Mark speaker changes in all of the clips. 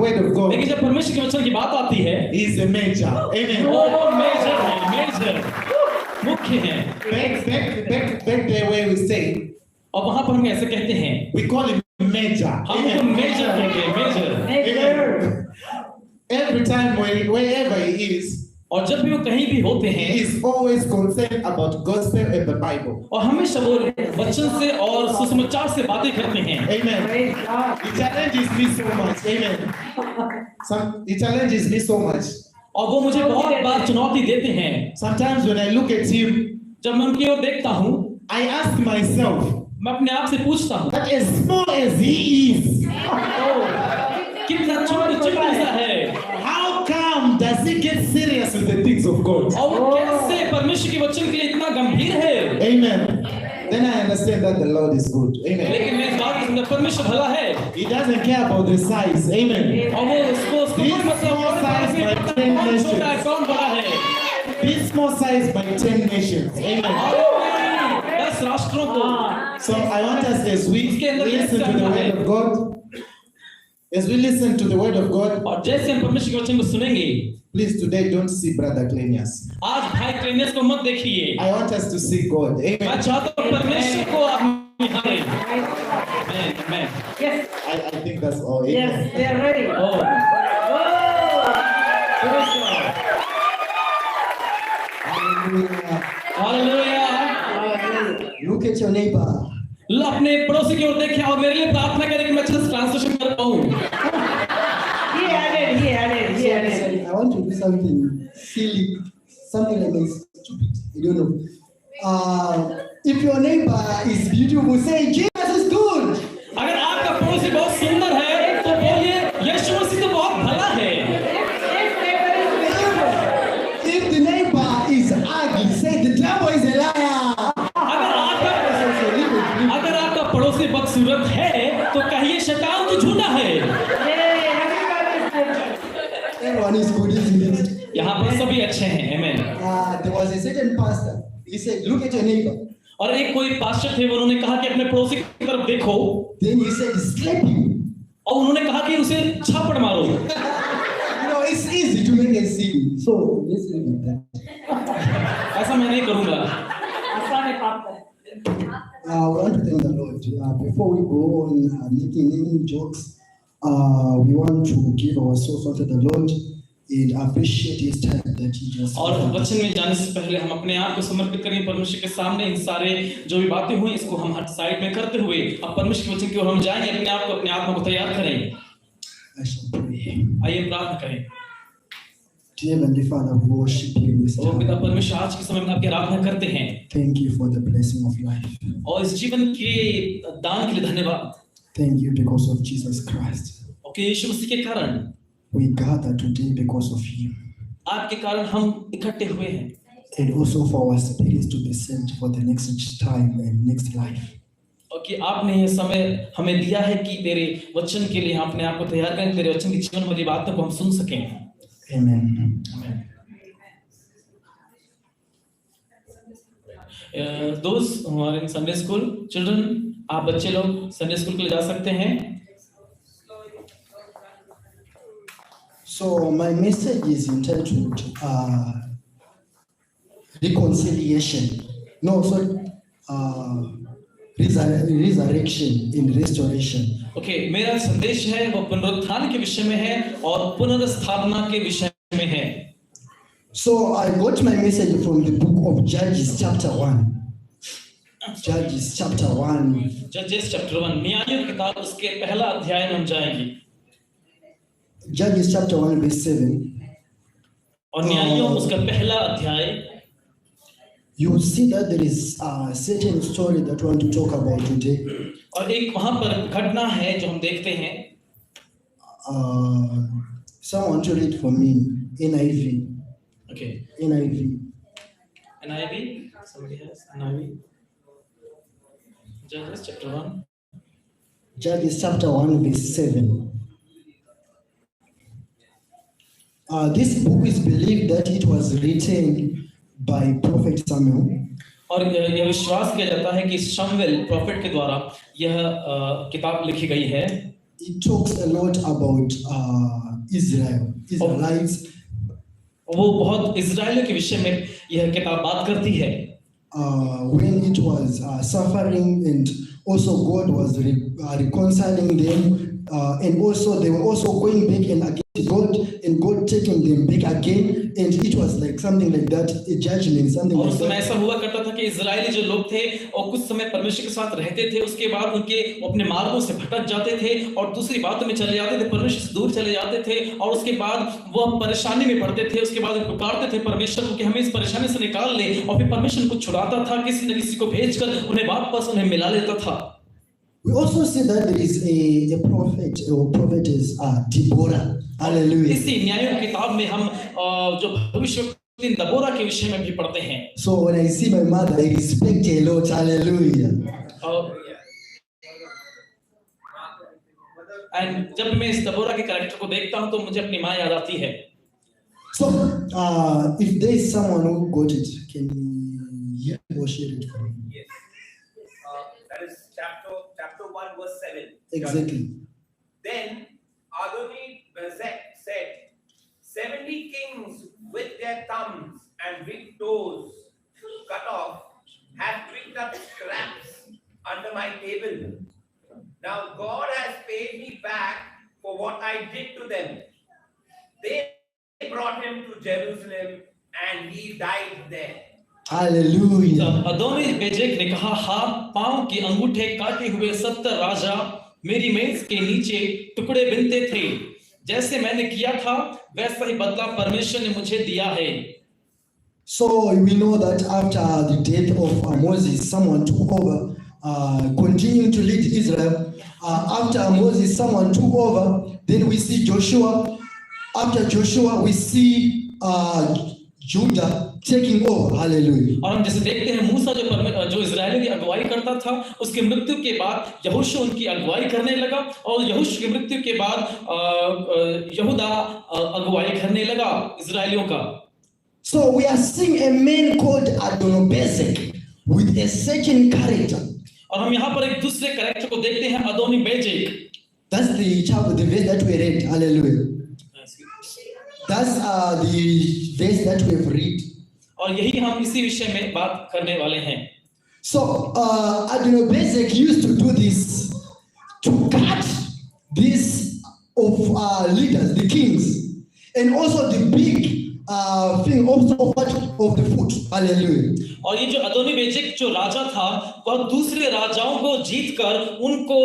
Speaker 1: word of God,
Speaker 2: लेकिन जब परमेश्वर के वचन की बात आती है,
Speaker 1: he is a major. Amen.
Speaker 2: वो मेजर है, मेजर मुख्य है।
Speaker 1: Back there where we say,
Speaker 2: और वहां पर हम ऐसे कहते हैं,
Speaker 1: we call him major.
Speaker 2: हम उसको मेजर कहते हैं, major.
Speaker 1: Every time wherever he is,
Speaker 2: और जब भी वो कहीं भी होते
Speaker 1: he
Speaker 2: हैं,
Speaker 1: is always concerned about gospel and the Bible.
Speaker 2: और हमेशा वो वचन से और सुसमाचार से बातें करते हैं।
Speaker 1: Amen. He challenges me so much. Amen. He challenges me so much.
Speaker 2: और वो मुझे बहुत बार चुनौती देते हैं।
Speaker 1: Sometimes when I look at him,
Speaker 2: जब मैं उनकी ओर देखता हूँ,
Speaker 1: I ask myself,
Speaker 2: मैं अपने आप से पूछता हूँ,
Speaker 1: that as small as he is,
Speaker 2: कितना छोटा सा है,
Speaker 1: how come does he get serious with the things of God?
Speaker 2: और वो कैसे परमेश्वर के वचन के लिए इतना गंभीर है।
Speaker 1: Amen. Then I understand that the Lord is good. Amen.
Speaker 2: लेकिन मैं इस बात को समझता हूं, परमेश्वर भला है।
Speaker 1: He doesn't care about the size. Amen.
Speaker 2: और वो उसको
Speaker 1: This small size by 10 nations.
Speaker 2: कौन बड़ा है?
Speaker 1: This small size by 10 nations. Amen.
Speaker 2: 10 राष्ट्रों को।
Speaker 1: So I want us as we listen to the word of God, as we listen to the word of God,
Speaker 2: और जैसे हम परमेश्वर के वचन को सुनेंगे,
Speaker 1: please today don't see Brother Clenius.
Speaker 2: आज भाई क्लेनियस को मत देखिए।
Speaker 1: I want us to see God.
Speaker 2: मैं
Speaker 1: Amen.
Speaker 2: चाहता हूँ परमेश्वर को आप निहारें। Amen.
Speaker 3: Yes,
Speaker 1: I think that's all. Amen.
Speaker 3: yes, they are ready.
Speaker 2: Oh.
Speaker 4: Hallelujah.
Speaker 2: Hallelujah.
Speaker 4: Look at your neighbor.
Speaker 2: अपने पड़ोसी की ओर देखें और मेरे लिए प्रार्थना करें कि मैं अच्छे से ट्रांसलेशन कर पाऊं।
Speaker 3: He added.
Speaker 4: Sorry, I want to do something silly, something like this, stupid. You don't know. If your neighbor is beautiful, say Jesus is good.
Speaker 2: अगर आपका पड़ोसी बहुत सुंदर है तो बोलिए यीशु मसीह तो बहुत भला है।
Speaker 4: If the neighbor is ugly, say the devil is a liar.
Speaker 2: अगर आपका पड़ोसी बदसूरत है तो कहिए शैतान तो झूठा है।
Speaker 4: Everyone is good, isn't it?
Speaker 2: यहाँ पर सभी अच्छे हैं। Amen.
Speaker 4: There was a certain pastor. He said, look at your neighbor.
Speaker 2: और एक कोई पास्टर थे, उन्होंने कहा कि अपने पड़ोसी की तरफ देखो।
Speaker 4: Then he said, slap him.
Speaker 2: और उन्होंने कहा कि उसे छापड़ मारो।
Speaker 4: You know, it's easy to make a scene. So let's leave it that.
Speaker 2: ऐसा मैं नहीं करूँगा।
Speaker 4: We want to thank the Lord. Before we go on making any jokes, we want to give our souls unto the Lord and appreciate His time that He just.
Speaker 2: और वचन में जाने से पहले हम अपने आप को समर्पित करें परमेश्वर के सामने। इन सारे जो भी बातें हुई इसको हम हट साइड में करते हुए अब परमेश्वर के वचन की ओर हम जाएंगे। अपने आप को, अपने आत्मा को तैयार करें।
Speaker 4: I shall pray.
Speaker 2: आइए प्रार्थना करें।
Speaker 4: Dear Heavenly Father, we worship you this
Speaker 2: ओ पिता
Speaker 4: time.
Speaker 2: परमेश्वर, आज के समय में आपकी आराधना करते हैं
Speaker 4: Thank you for the blessing of life.
Speaker 2: और इस जीवन के दान के लिए धन्यवाद।
Speaker 4: Thank you because of Jesus Christ.
Speaker 2: Okay, Yeshu Masih के कारण
Speaker 4: We gather today because of Him.
Speaker 2: आपके कारण हम इकट्ठे हुए हैं
Speaker 4: And also for our spirits to be sent for the next time and next life.
Speaker 2: और कि आपने ये समय हमें दिया है कि तेरे वचन के लिए हम अपने आप को तैयार करें, तेरे वचन की जीवन वाली बातों को हम सुन सकें।
Speaker 4: Amen.
Speaker 2: Those who are in Sunday school, children, आप बच्चे लोग संडे स्कूल के लिए जा सकते हैं।
Speaker 4: So my message is entitled reconciliation. No, sorry, resurrection and restoration.
Speaker 2: Okay, मेरा संदेश है वो पुनरुत्थान के विषय में है और पुनर्स्थापना के विषय में है।
Speaker 4: So I got my message from the book of Judges chapter 1. Judges chapter 1.
Speaker 2: जजेस चैप्टर 1, न्यायों की किताब उसके पहला अध्याय में हम जाएंगे।
Speaker 4: Judges chapter 1 verse 7.
Speaker 2: और न्यायों उसका पहला अध्याय।
Speaker 4: You will see that there is a certain story that we want to talk about today.
Speaker 2: और एक वहां पर घटना है जो हम देखते हैं।
Speaker 4: Someone to read for me NIV.
Speaker 2: Okay,
Speaker 4: NIV.
Speaker 2: NIV, somebody has NIV. Judges chapter 1.
Speaker 4: Judges chapter 1 verse 7. This book is believed that it was written by Prophet Samuel.
Speaker 2: और यह विश्वास किया जाता है कि शमूएल प्रॉफिट के द्वारा यह किताब लिखी गई है।
Speaker 4: it talks a lot about Israelites.
Speaker 2: वो बहुत इजराइलियों के विषय में यह किताब बात करती है।
Speaker 4: When it was suffering, and also God was reconciling them, and also they were also going back and against God, and God taking them back again, and it was like something like that, a judgment, something
Speaker 2: और
Speaker 4: like
Speaker 2: उस समय
Speaker 4: that.
Speaker 2: ऐसा हुआ करता था कि Israeli जो लोग थे और कुछ समय परमेश्वर के साथ रहते थे, उसके बाद उनके अपने मार्गों से भटक जाते थे और दूसरी बातों में चले जाते थे, परमेश्वर से दूर चले जाते थे, और उसके बाद वो परेशानी में पड़ते थे। उसके बाद वो पुकारते थे परमेश्वर को कि हमें इस परेशानी से निकाल ले, और फिर परमेश्वर को छुड़ाता था, किसी न किसी को भेजकर उन्हें वापस उन्हें मिला लेता था।
Speaker 4: We also see that there is a prophet or prophetess, Deborah. Hallelujah.
Speaker 2: इसी न्यायों की किताब में हम जो भविष्यवक्ता दबोरा के विषय में भी पढ़ते हैं।
Speaker 4: So when I see my mother, I respect her a lot. Hallelujah.
Speaker 2: And जब मैं इस दबोरा के कैरेक्टर को देखता हूं तो मुझे अपनी माँ याद आती है।
Speaker 4: So if there is someone who got it, can you or share it for me?
Speaker 5: Yes. That is chapter 1 verse 7.
Speaker 4: Exactly.
Speaker 5: Then Adoni-Bezek said, 70 kings with their thumbs and big toes cut off have picked up scraps under my table. Now God has paid me back for what I did to them. They brought him to Jerusalem and he died there.
Speaker 4: Hallelujah.
Speaker 2: अदोनी बेजेक ने कहा, हाँ, पांव के अंगूठे काटे हुए 70 राजा मेरी मेज के नीचे टुकड़े बिनते थे। जैसे मैंने किया था वैसा ही बदला परमेश्वर ने मुझे दिया है।
Speaker 4: So we know that after the death of Moses, someone took over, continuing to lead Israel. After Moses, someone took over. Then we see Joshua. After Joshua, we see Judah taking over. Hallelujah.
Speaker 2: और हम जैसे देखते हैं मूसा जो Israel की अगुवाई करता था, उसकी मृत्यु के बाद यहोशू उनकी अगुवाई करने लगा, और यहोशू की मृत्यु के बाद यहूदा अगुवाई करने लगा इजराइलियों का।
Speaker 4: So we are seeing a man called Adoni-Bezek with a certain character.
Speaker 2: और हम यहाँ पर एक दूसरे कैरेक्टर को देखते हैं, अदोनी बेजेक।
Speaker 4: That's the verse that we read. Hallelujah. That's the verse that we have read.
Speaker 2: और यही हम इसी विषय में बात करने वाले हैं।
Speaker 4: So Adoni-Bezek used to do this, to cut this of leaders, the kings, and also the big thing also of the foot. Hallelujah.
Speaker 2: और ये जो अदोनी बेजेक जो राजा था, वह दूसरे राजाओं को जीत कर उनको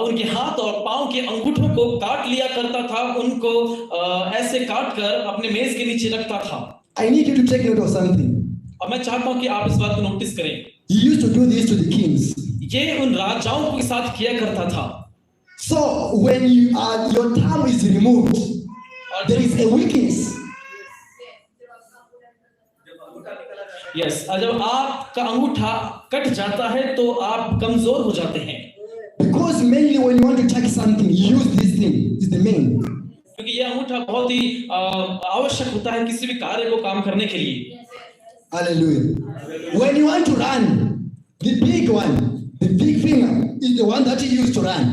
Speaker 2: उनके हाथ और पांव के अंगूठों को काट लिया करता था, उनको ऐसे काट कर अपने मेज के नीचे रखता था।
Speaker 4: I need you to take note of something.
Speaker 2: और मैं चाहता हूं कि आप इस बात को नोटिस करें।
Speaker 4: He used to do this to the kings.
Speaker 2: ये उन राजाओं के साथ किया करता था।
Speaker 4: So when your thumb is removed, there is a weakness.
Speaker 2: Yes, जब आपका अंगूठा कट जाता है तो आप कमजोर हो जाते हैं।
Speaker 4: Because mainly when you want to take something, you use this thing. It's the main.
Speaker 2: क्योंकि ये अंगूठा बहुत ही आवश्यक होता है किसी भी कार्य को काम करने के लिए।
Speaker 4: Hallelujah. When you want to run, the big one, the big finger is the one that you use to run.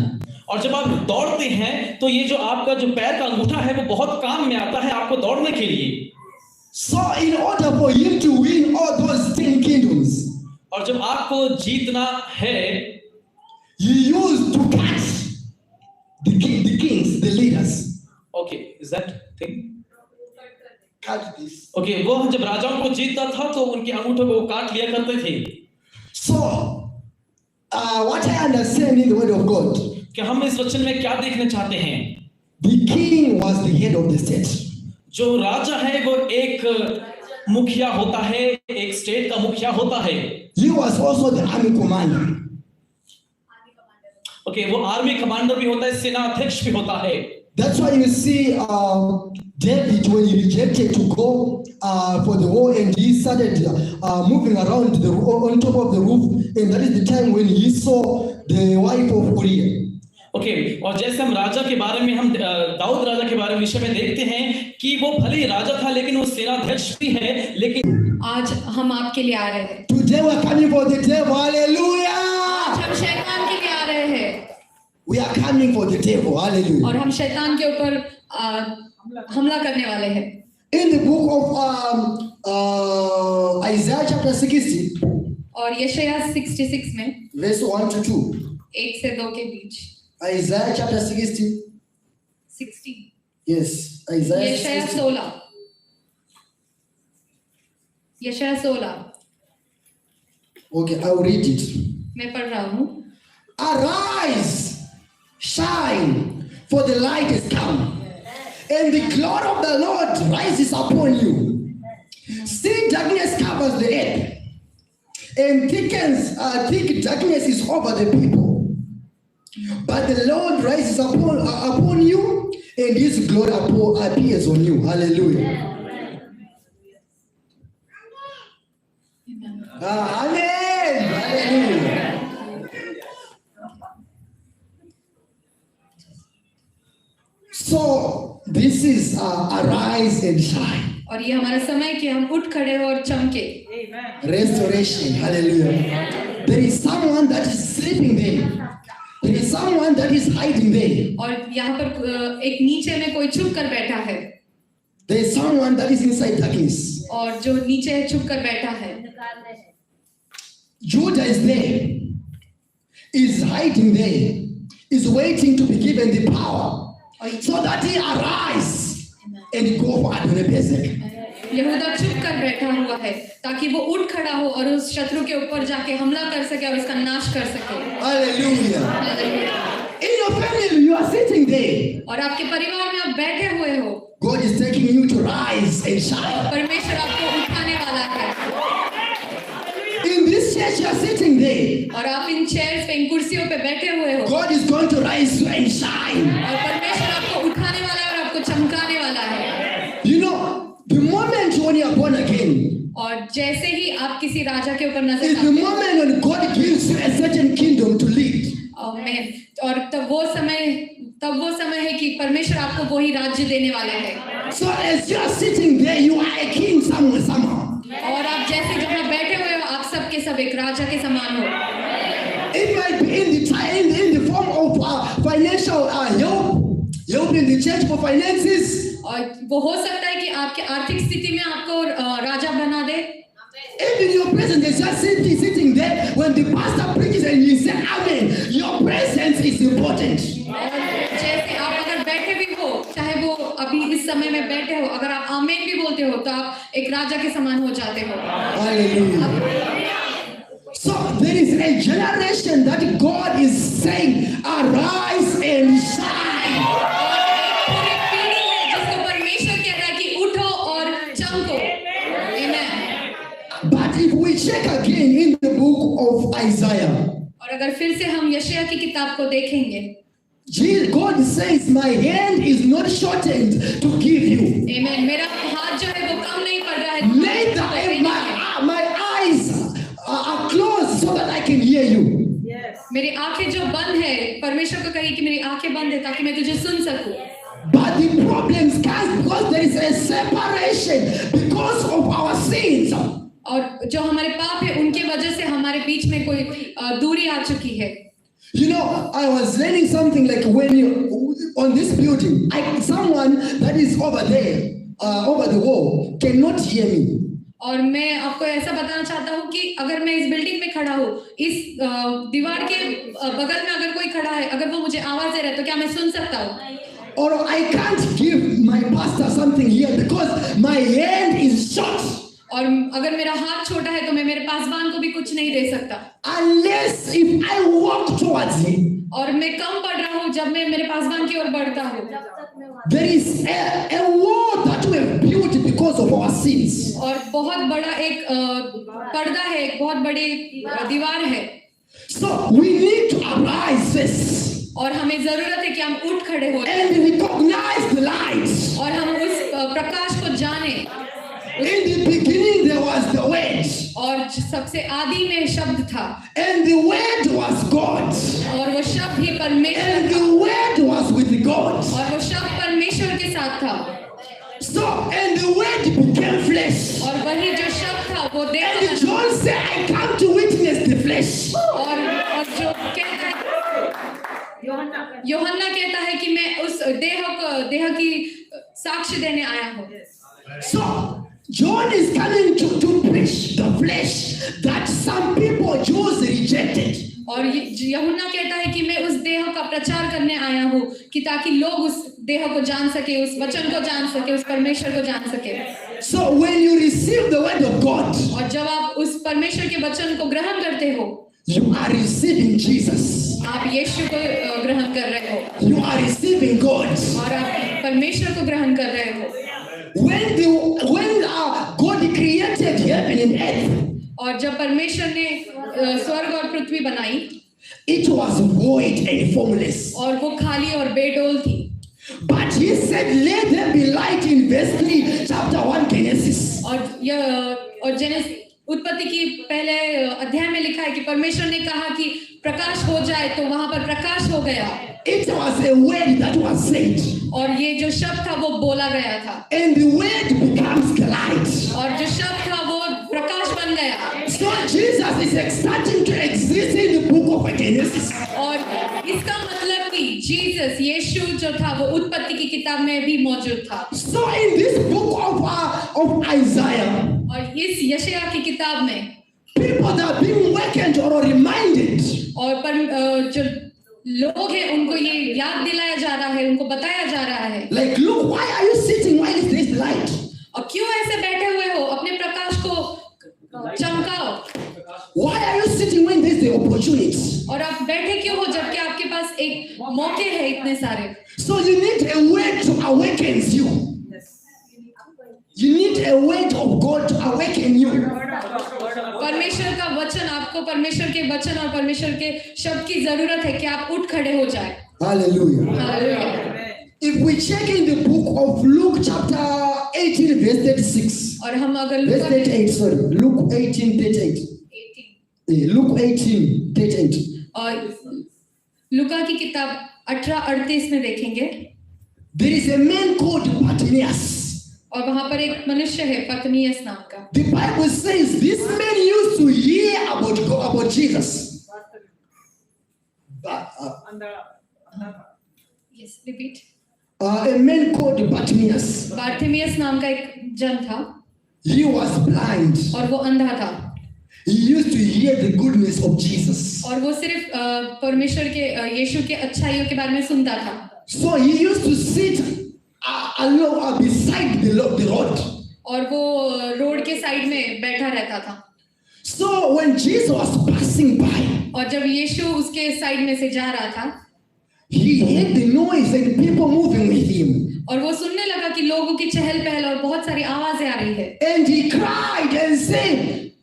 Speaker 2: और जब आप दौड़ते हैं तो ये जो आपका जो पैर का अंगूठा है वो बहुत काम में आता है आपको दौड़ने के लिए।
Speaker 4: So in order for him to win all those 10 kingdoms,
Speaker 2: और जब आपको जीतना है,
Speaker 4: he used to catch the kings, the leaders.
Speaker 2: Okay, is that thing?
Speaker 4: Catch this.
Speaker 2: Okay, वो जब राजाओं को जीतता था तो उनके अंगूठों को काट लिया करते थे।
Speaker 4: So what I understand in the word of God,
Speaker 2: कि हम इस वचन में क्या देखना चाहते हैं?
Speaker 4: the king was the head of the state.
Speaker 2: जो राजा है वो एक मुखिया होता है, एक स्टेट का मुखिया होता है।
Speaker 4: He was also the army commander.
Speaker 2: Okay, वो आर्मी कमांडर भी होता है, सेना अध्यक्ष भी होता है।
Speaker 4: That's why you see David, when he rejected to go for the war, and he started moving around on top of the roof, and that is the time when he saw the wife of Uriah.
Speaker 2: Okay, और जैसे हम राजा के बारे में, हम दाऊद राजा के बारे में विषय में देखते हैं कि वो भले ही राजा था लेकिन वो सेनाध्यक्ष भी है। लेकिन
Speaker 6: आज हम आपके लिए आ रहे हैं।
Speaker 4: Today we are coming for the devil. Hallelujah.
Speaker 6: आज हम शैतान के लिए आ रहे हैं।
Speaker 4: We are coming for the devil. Hallelujah.
Speaker 6: और हम शैतान के ऊपर हमला करने वाले हैं।
Speaker 4: In the book of Isaiah chapter 60,
Speaker 6: और यशायाह 66 में
Speaker 4: verse 1 to 2.
Speaker 6: 1 से 2 के बीच
Speaker 4: Isaiah chapter 60.
Speaker 6: 60
Speaker 4: Yes, Isaiah
Speaker 6: यशायाह
Speaker 4: 60.
Speaker 6: 16 यशायाह 16
Speaker 4: Okay, I'll read it.
Speaker 6: मैं पढ़ रहा हूँ।
Speaker 4: Arise, shine, for the light has come, and the glory of the Lord rises upon you. See, darkness covers the earth, and thick darkness is over the people. But the Lord rises upon you, and His glory appears on you. Hallelujah. Amen. Hallelujah. So this is arise and shine.
Speaker 6: और ये हमारा समय है कि हम उठ खड़े हो और चमके।
Speaker 4: Restoration. Hallelujah. There is someone that is sleeping there. There is someone that is hiding there.
Speaker 6: और यहाँ पर एक नीचे में कोई छुप कर बैठा है।
Speaker 4: There is someone that is inside darkness.
Speaker 6: और जो नीचे छुप कर बैठा है।
Speaker 4: Judah is there. Is hiding there. Is waiting to be given the power. So that he arise and go for Adonai-Bezek.
Speaker 6: यहूदा छुप कर बैठा हुआ है ताकि वो उठ खड़ा हो और उस शत्रु के ऊपर जाके हमला कर सके और उसका नाश कर सके।
Speaker 4: Hallelujah. In your family you are sitting there.
Speaker 6: और आपके परिवार में आप बैठे हुए हो।
Speaker 4: God is taking you to rise and shine.
Speaker 6: परमेश्वर आपको उठाने वाला है।
Speaker 4: In this church you are sitting there.
Speaker 6: और आप इन चेयर्स पे इन कुर्सियों पे बैठे हुए हो।
Speaker 4: God is going to rise you and shine.
Speaker 6: और परमेश्वर आपको उठाने वाला है और आपको चमकाने वाला है।
Speaker 4: You know, the moment when you are born again,
Speaker 6: और जैसे ही आप किसी राजा के ऊपर नजर
Speaker 4: is the
Speaker 6: डालते हैं,
Speaker 4: moment when God gives you a certain kingdom to lead.
Speaker 6: और तब वो समय है कि परमेश्वर आपको वही राज्य देने वाला है।
Speaker 4: So as you are sitting there, you are a king somewhere, somehow.
Speaker 6: और आप जैसे जहाँ बैठे हुए हो, आप सब के सब एक राजा के समान हो।
Speaker 4: It might be in the form of financial help in the church for finances.
Speaker 6: और वो हो सकता है कि आपके आर्थिक स्थिति में आपको राजा बना दे।
Speaker 4: Even your presence is just sitting there when the pastor preaches and you say amen. Your presence is important.
Speaker 6: जैसे आप अगर बैठे भी हो, चाहे वो अभी इस समय में बैठे हो, अगर आप आमीन भी बोलते हो तो आप एक राजा के समान हो जाते हो।
Speaker 4: Hallelujah. So there is a generation that God is saying, arise and shine.
Speaker 6: पूरी पीढ़ी है जिसको परमेश्वर कह रहा है कि उठो और चमको। Amen.
Speaker 4: But if we check again in the book of Isaiah,
Speaker 6: और अगर फिर से हम यशायाह की किताब को देखेंगे,
Speaker 4: God says, my hand is not shortened to give you.
Speaker 6: Amen. मेरा हाथ जो है वो कम नहीं पड़ रहा है।
Speaker 4: Neither am my eyes are closed so that I can hear you.
Speaker 6: मेरी आंखें जो बंद है, परमेश्वर को कही कि मेरी आंखें बंद है ताकि मैं तुझे सुन सकूं।
Speaker 4: But the problems come because there is a separation because of our sins.
Speaker 6: और जो हमारे पाप है उनकी वजह से हमारे बीच में कोई दूरी आ चुकी है।
Speaker 4: You know, I was learning something like when you on this building, someone that is over there, over the wall, cannot hear me.
Speaker 6: और मैं आपको ऐसा बताना चाहता हूँ कि अगर मैं इस बिल्डिंग में खड़ा हूँ, इस दीवार के बगल में अगर कोई खड़ा है, अगर वो मुझे आवाज दे रहा है तो क्या मैं सुन सकता हूँ?
Speaker 4: Or I can't give my pastor something here because my hand is short.
Speaker 6: और अगर मेरा हाथ छोटा है तो मैं मेरे पासवान को भी कुछ नहीं दे सकता।
Speaker 4: Unless if I walk towards him.
Speaker 6: और मैं कम पढ़ रहा हूँ जब मैं मेरे पासवान की ओर बढ़ता हूँ।
Speaker 4: There is a wall that we have built because of our sins.
Speaker 6: और बहुत बड़ा एक पर्दा है, एक बहुत बड़ी दीवार है।
Speaker 4: So we need to arise first.
Speaker 6: और हमें जरूरत है कि हम उठ खड़े हो
Speaker 4: and recognize the light.
Speaker 6: और हम उस प्रकाश को जाने।
Speaker 4: In the beginning there was the word.
Speaker 6: और सबसे आदि में शब्द था।
Speaker 4: And the word was God.
Speaker 6: और वो शब्द ही परमेश्वर
Speaker 4: And
Speaker 6: था।
Speaker 4: the word was with God.
Speaker 6: और वो शब्द परमेश्वर के साथ था।
Speaker 4: So and the word became flesh.
Speaker 6: और वही जो शब्द था वो देह
Speaker 4: And John said, I come to witness the flesh.
Speaker 6: और जो कहता है यूहन्ना कहता है कि मैं उस देह की साक्ष्य देने आया हूँ।
Speaker 4: So John is coming to preach the flesh that some people Jews rejected.
Speaker 6: और यूहन्ना कहता है कि मैं उस देह का प्रचार करने आया हूँ कि ताकि लोग उस देह को जान सके, उस वचन को जान सके, उस परमेश्वर को जान सके।
Speaker 4: So when you receive the word of God,
Speaker 6: और जब आप उस परमेश्वर के वचन को ग्रहण करते हो,
Speaker 4: you are receiving Jesus.
Speaker 6: आप यीशु को ग्रहण कर रहे हो।
Speaker 4: You are receiving God.
Speaker 6: और आप परमेश्वर को ग्रहण कर रहे हो।
Speaker 4: When God created heaven and earth,
Speaker 6: और जब परमेश्वर ने स्वर्ग और पृथ्वी बनाई,
Speaker 4: it was void and formless.
Speaker 6: और वो खाली और बेडोल थी।
Speaker 4: But he said, let there be light in verse 3, chapter 1, Genesis.
Speaker 6: और जेनेसिस उत्पत्ति की पहले अध्याय में लिखा है कि परमेश्वर ने कहा कि प्रकाश हो जाए, तो वहां पर प्रकाश हो गया।
Speaker 4: It was a word that was said.
Speaker 6: और ये जो शब्द था वो बोला गया था।
Speaker 4: And the word becomes light.
Speaker 6: और जो शब्द था वो प्रकाश बन गया।
Speaker 4: So Jesus is starting to exist in the book of Genesis.
Speaker 6: और इसका मतलब कि जीसस यीशु जो था वो उत्पत्ति की किताब में भी मौजूद था।
Speaker 4: So in this book of Isaiah,
Speaker 6: और इस यशायाह की किताब में
Speaker 4: people that are being awakened or reminded.
Speaker 6: और जो लोग हैं उनको ये याद दिलाया जा रहा है, उनको बताया जा रहा है।
Speaker 4: Like, look, why are you sitting while there is light?
Speaker 6: और क्यों ऐसे बैठे हुए हो? अपने प्रकाश को चमकाओ।
Speaker 4: Why are you sitting when there is the opportunity?
Speaker 6: और आप बैठे क्यों हो जबकि आपके पास एक मौके हैं इतने सारे?
Speaker 4: So you need a word to awaken you. You need a word of God to awaken you.
Speaker 6: परमेश्वर का वचन, आपको परमेश्वर के वचन और परमेश्वर के शब्द की जरूरत है कि आप उठ खड़े हो जाए।
Speaker 4: Hallelujah.
Speaker 6: Hallelujah.
Speaker 4: If we check in the book of Luke chapter 18 verse 36.
Speaker 6: और हम अगर
Speaker 4: Verse 38, sorry. Luke 18:38. Luke 18:38.
Speaker 6: और लुका की किताब 18:38 में देखेंगे,
Speaker 4: There is a man called Bartimaeus.
Speaker 6: और वहां पर एक मनुष्य है पतनियस नाम का।
Speaker 4: The Bible says this man used to hear about Jesus.
Speaker 6: Yes, repeat.
Speaker 4: A man called Bartimaeus.
Speaker 6: बार्थिमियस नाम का एक जन था
Speaker 4: He was blind.
Speaker 6: और वो अंधा था।
Speaker 4: He used to hear the goodness of Jesus.
Speaker 6: और वो सिर्फ परमेश्वर के यीशु के अच्छाइयों के बारे में सुनता था।
Speaker 4: So he used to sit along beside the road.
Speaker 6: और वो रोड के साइड में बैठा रहता था।
Speaker 4: So when Jesus was passing by,
Speaker 6: और जब यीशु उसके साइड में से जा रहा था,
Speaker 4: he heard the noise and people moving with him.
Speaker 6: और वो सुनने लगा कि लोगों की चहल पहल और बहुत सारी आवाजें आ रही है।
Speaker 4: And he cried and said,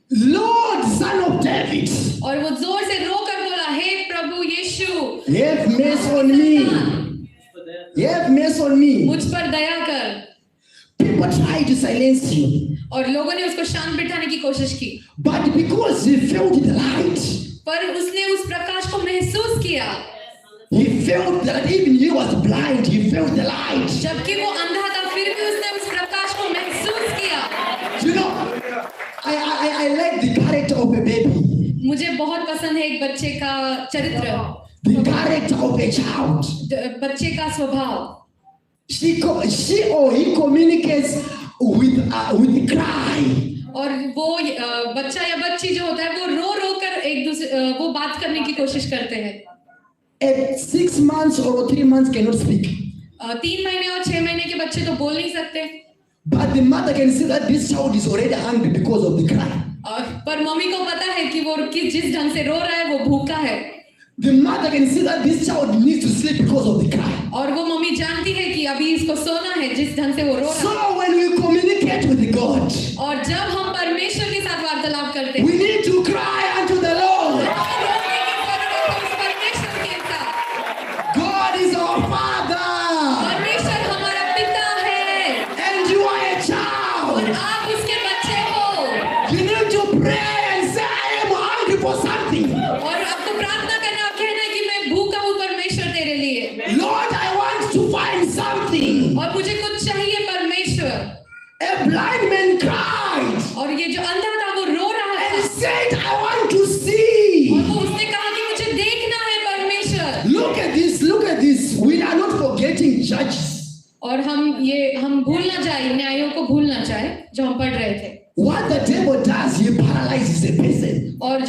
Speaker 4: Lord, Son of David,
Speaker 6: और वो जोर से रो कर बोला, हे प्रभु यीशु,
Speaker 4: have mercy on me. Have mercy on me.
Speaker 6: मुझ पर दया कर।
Speaker 4: People tried to silence him,
Speaker 6: और लोगों ने उसको शांत बिठाने की कोशिश की,
Speaker 4: but because he felt the light,
Speaker 6: पर उसने उस प्रकाश को महसूस किया।
Speaker 4: he felt that even he was blind, he felt the light.
Speaker 6: जबकि वो अंधा था, फिर भी उसने उस प्रकाश को महसूस किया।
Speaker 4: You know, I like the character of a baby,
Speaker 6: मुझे बहुत पसंद है एक बच्चे का चरित्र,
Speaker 4: the character of a child.
Speaker 6: बच्चे का स्वभाव।
Speaker 4: She or he communicates with cry.
Speaker 6: और वो बच्चा या बच्ची जो होता है वो रो रो कर एक दूसरे वो बात करने की कोशिश करते हैं।
Speaker 4: At 6 months or 3 months cannot speak.
Speaker 6: 3 महीने और 6 महीने के बच्चे तो बोल नहीं सकते,
Speaker 4: But the mother can see that this child is already hungry because of the cry.
Speaker 6: पर मम्मी को पता है कि वो जिस ढंग से रो रहा है वो भूखा है।
Speaker 4: The mother can see that this child needs to sleep because of the cry.
Speaker 6: और वो मम्मी जानती है कि अभी इसको सोना है जिस ढंग से वो रो रहा है।
Speaker 4: So when we communicate with God,
Speaker 6: और जब हम परमेश्वर के साथ वार्तालाप करते हैं,
Speaker 4: we need to cry unto the Lord.
Speaker 6: रोने की जरूरत है उस परमेश्वर के साथ।
Speaker 4: God is our Father,
Speaker 6: परमेश्वर हमारा पिता है
Speaker 4: and you are a
Speaker 6: और
Speaker 4: child.
Speaker 6: आप उसके बच्चे हो।
Speaker 4: You need to pray and say, I am hungry for something.
Speaker 6: और आपको प्रार्थना करना और कहना है कि मैं भूखा हूँ परमेश्वर तेरे लिए,
Speaker 4: Lord, I want to find something.
Speaker 6: और मुझे कुछ चाहिए परमेश्वर।
Speaker 4: A blind man cried
Speaker 6: और ये जो अंधा था वो रो रहा
Speaker 4: and
Speaker 6: था
Speaker 4: said, I want to see.
Speaker 6: और वो उसने कहा कि मुझे देखना है परमेश्वर।
Speaker 4: Look at this
Speaker 6: और हम भूलना चाहिए, न्यायों को भूलना चाहिए जो हम पढ़ रहे थे।
Speaker 4: What the devil does, he paralyzes a person.
Speaker 6: और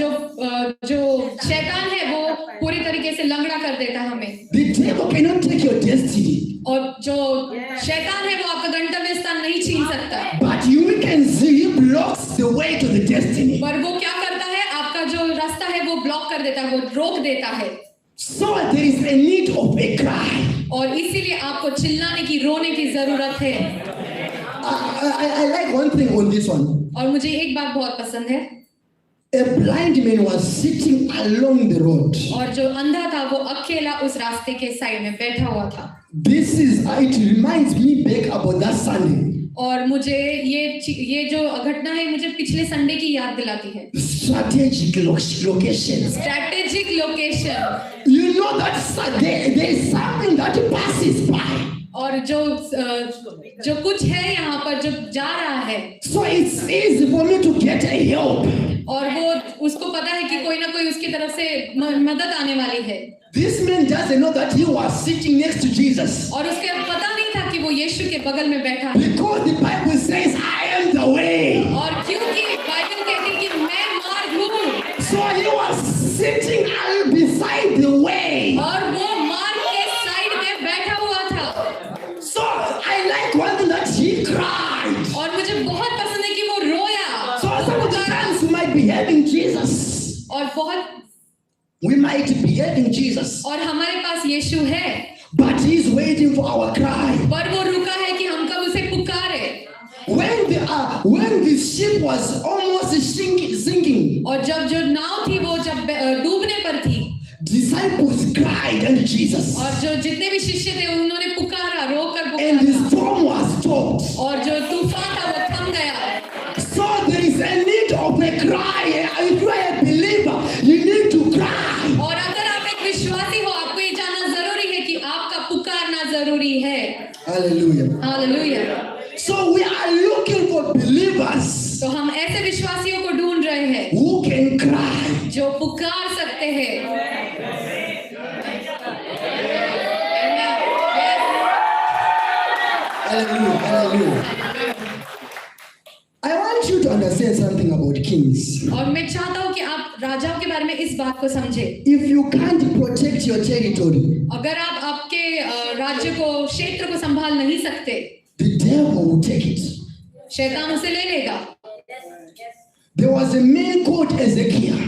Speaker 6: जो शैतान है वो पूरी तरीके से लंगड़ा कर देता है हमें।
Speaker 4: The devil cannot take your destiny.
Speaker 6: और जो शैतान है वो आपका गंतव्य स्थान नहीं छीन सकता,
Speaker 4: But you can see he blocks the way to the destiny.
Speaker 6: पर वो क्या करता है, आपका जो रास्ता है वो ब्लॉक कर देता है, वो रोक देता है।
Speaker 4: So there is a need of a cry.
Speaker 6: और इसीलिए आपको चिल्लाने की, रोने की जरूरत है।
Speaker 4: I like one thing on this one.
Speaker 6: और मुझे एक बात बहुत पसंद है।
Speaker 4: A blind man was sitting along the road.
Speaker 6: और जो अंधा था वो अकेला उस रास्ते के साइड में बैठा हुआ था।
Speaker 4: It reminds me back about that Sunday.
Speaker 6: और मुझे ये जो घटना है मुझे पिछले संडे की याद दिलाती है।
Speaker 4: Strategic location.
Speaker 6: Strategic location.
Speaker 4: You know that there is something that passes by.
Speaker 6: और जो कुछ है यहाँ पर जो जा रहा है।
Speaker 4: So it's easy for me to get a help.
Speaker 6: और वो उसको पता है कि कोई ना कोई उसकी तरफ से मदद आने वाली है।
Speaker 4: This man doesn't know that he was sitting next to Jesus.
Speaker 6: और उसके पता नहीं था कि वो यीशु के बगल में बैठा है।
Speaker 4: Because the Bible says, I am the way.
Speaker 6: और क्योंकि बाइबल कहती है कि मैं मार्ग हूँ।
Speaker 4: So he was sitting beside the way.
Speaker 6: और वो मार्ग के साइड में बैठा हुआ था।
Speaker 4: So I like one thing that he cried.
Speaker 6: और मुझे बहुत पसंद है कि वो रोया।
Speaker 4: So sometimes we might be having Jesus.
Speaker 6: और बहुत
Speaker 4: We might be having Jesus.
Speaker 6: और हमारे पास यीशु है।
Speaker 4: But he's waiting for our cry.
Speaker 6: पर वो रुका है कि हम कब उसे पुकारे।
Speaker 4: When the ship was almost sinking.
Speaker 6: और जब जो नाव थी वो जब डूबने पर थी।
Speaker 4: Disciples cried unto Jesus.
Speaker 6: और जो जितने भी शिष्य थे उन्होंने पुकारा, रोकर
Speaker 4: And the
Speaker 6: पुकारा।
Speaker 4: storm was stopped.
Speaker 6: और जो तूफान था वो थम गया।
Speaker 4: So there is a need of a cry. If you are a believer, you need to cry.
Speaker 6: और अगर आप एक विश्वासी हो, आपको ये जानना जरूरी है कि आपका पुकारना जरूरी है।
Speaker 4: Hallelujah.
Speaker 6: Hallelujah.
Speaker 4: So we are looking for believers
Speaker 6: तो हम ऐसे विश्वासियों को ढूंढ रहे हैं
Speaker 4: who can cry.
Speaker 6: जो पुकार सकते हैं।
Speaker 4: Hallelujah. Hallelujah. I want you to understand something about kings.
Speaker 6: और मैं चाहता हूँ कि आप राजाओं के बारे में इस बात को समझें।
Speaker 4: If you can't protect your territory,
Speaker 6: अगर आप आपके राज्य को, क्षेत्र को संभाल नहीं सकते,
Speaker 4: the devil will take it.
Speaker 6: शैतान उसे ले लेगा।
Speaker 4: There was a man called Ezekiel.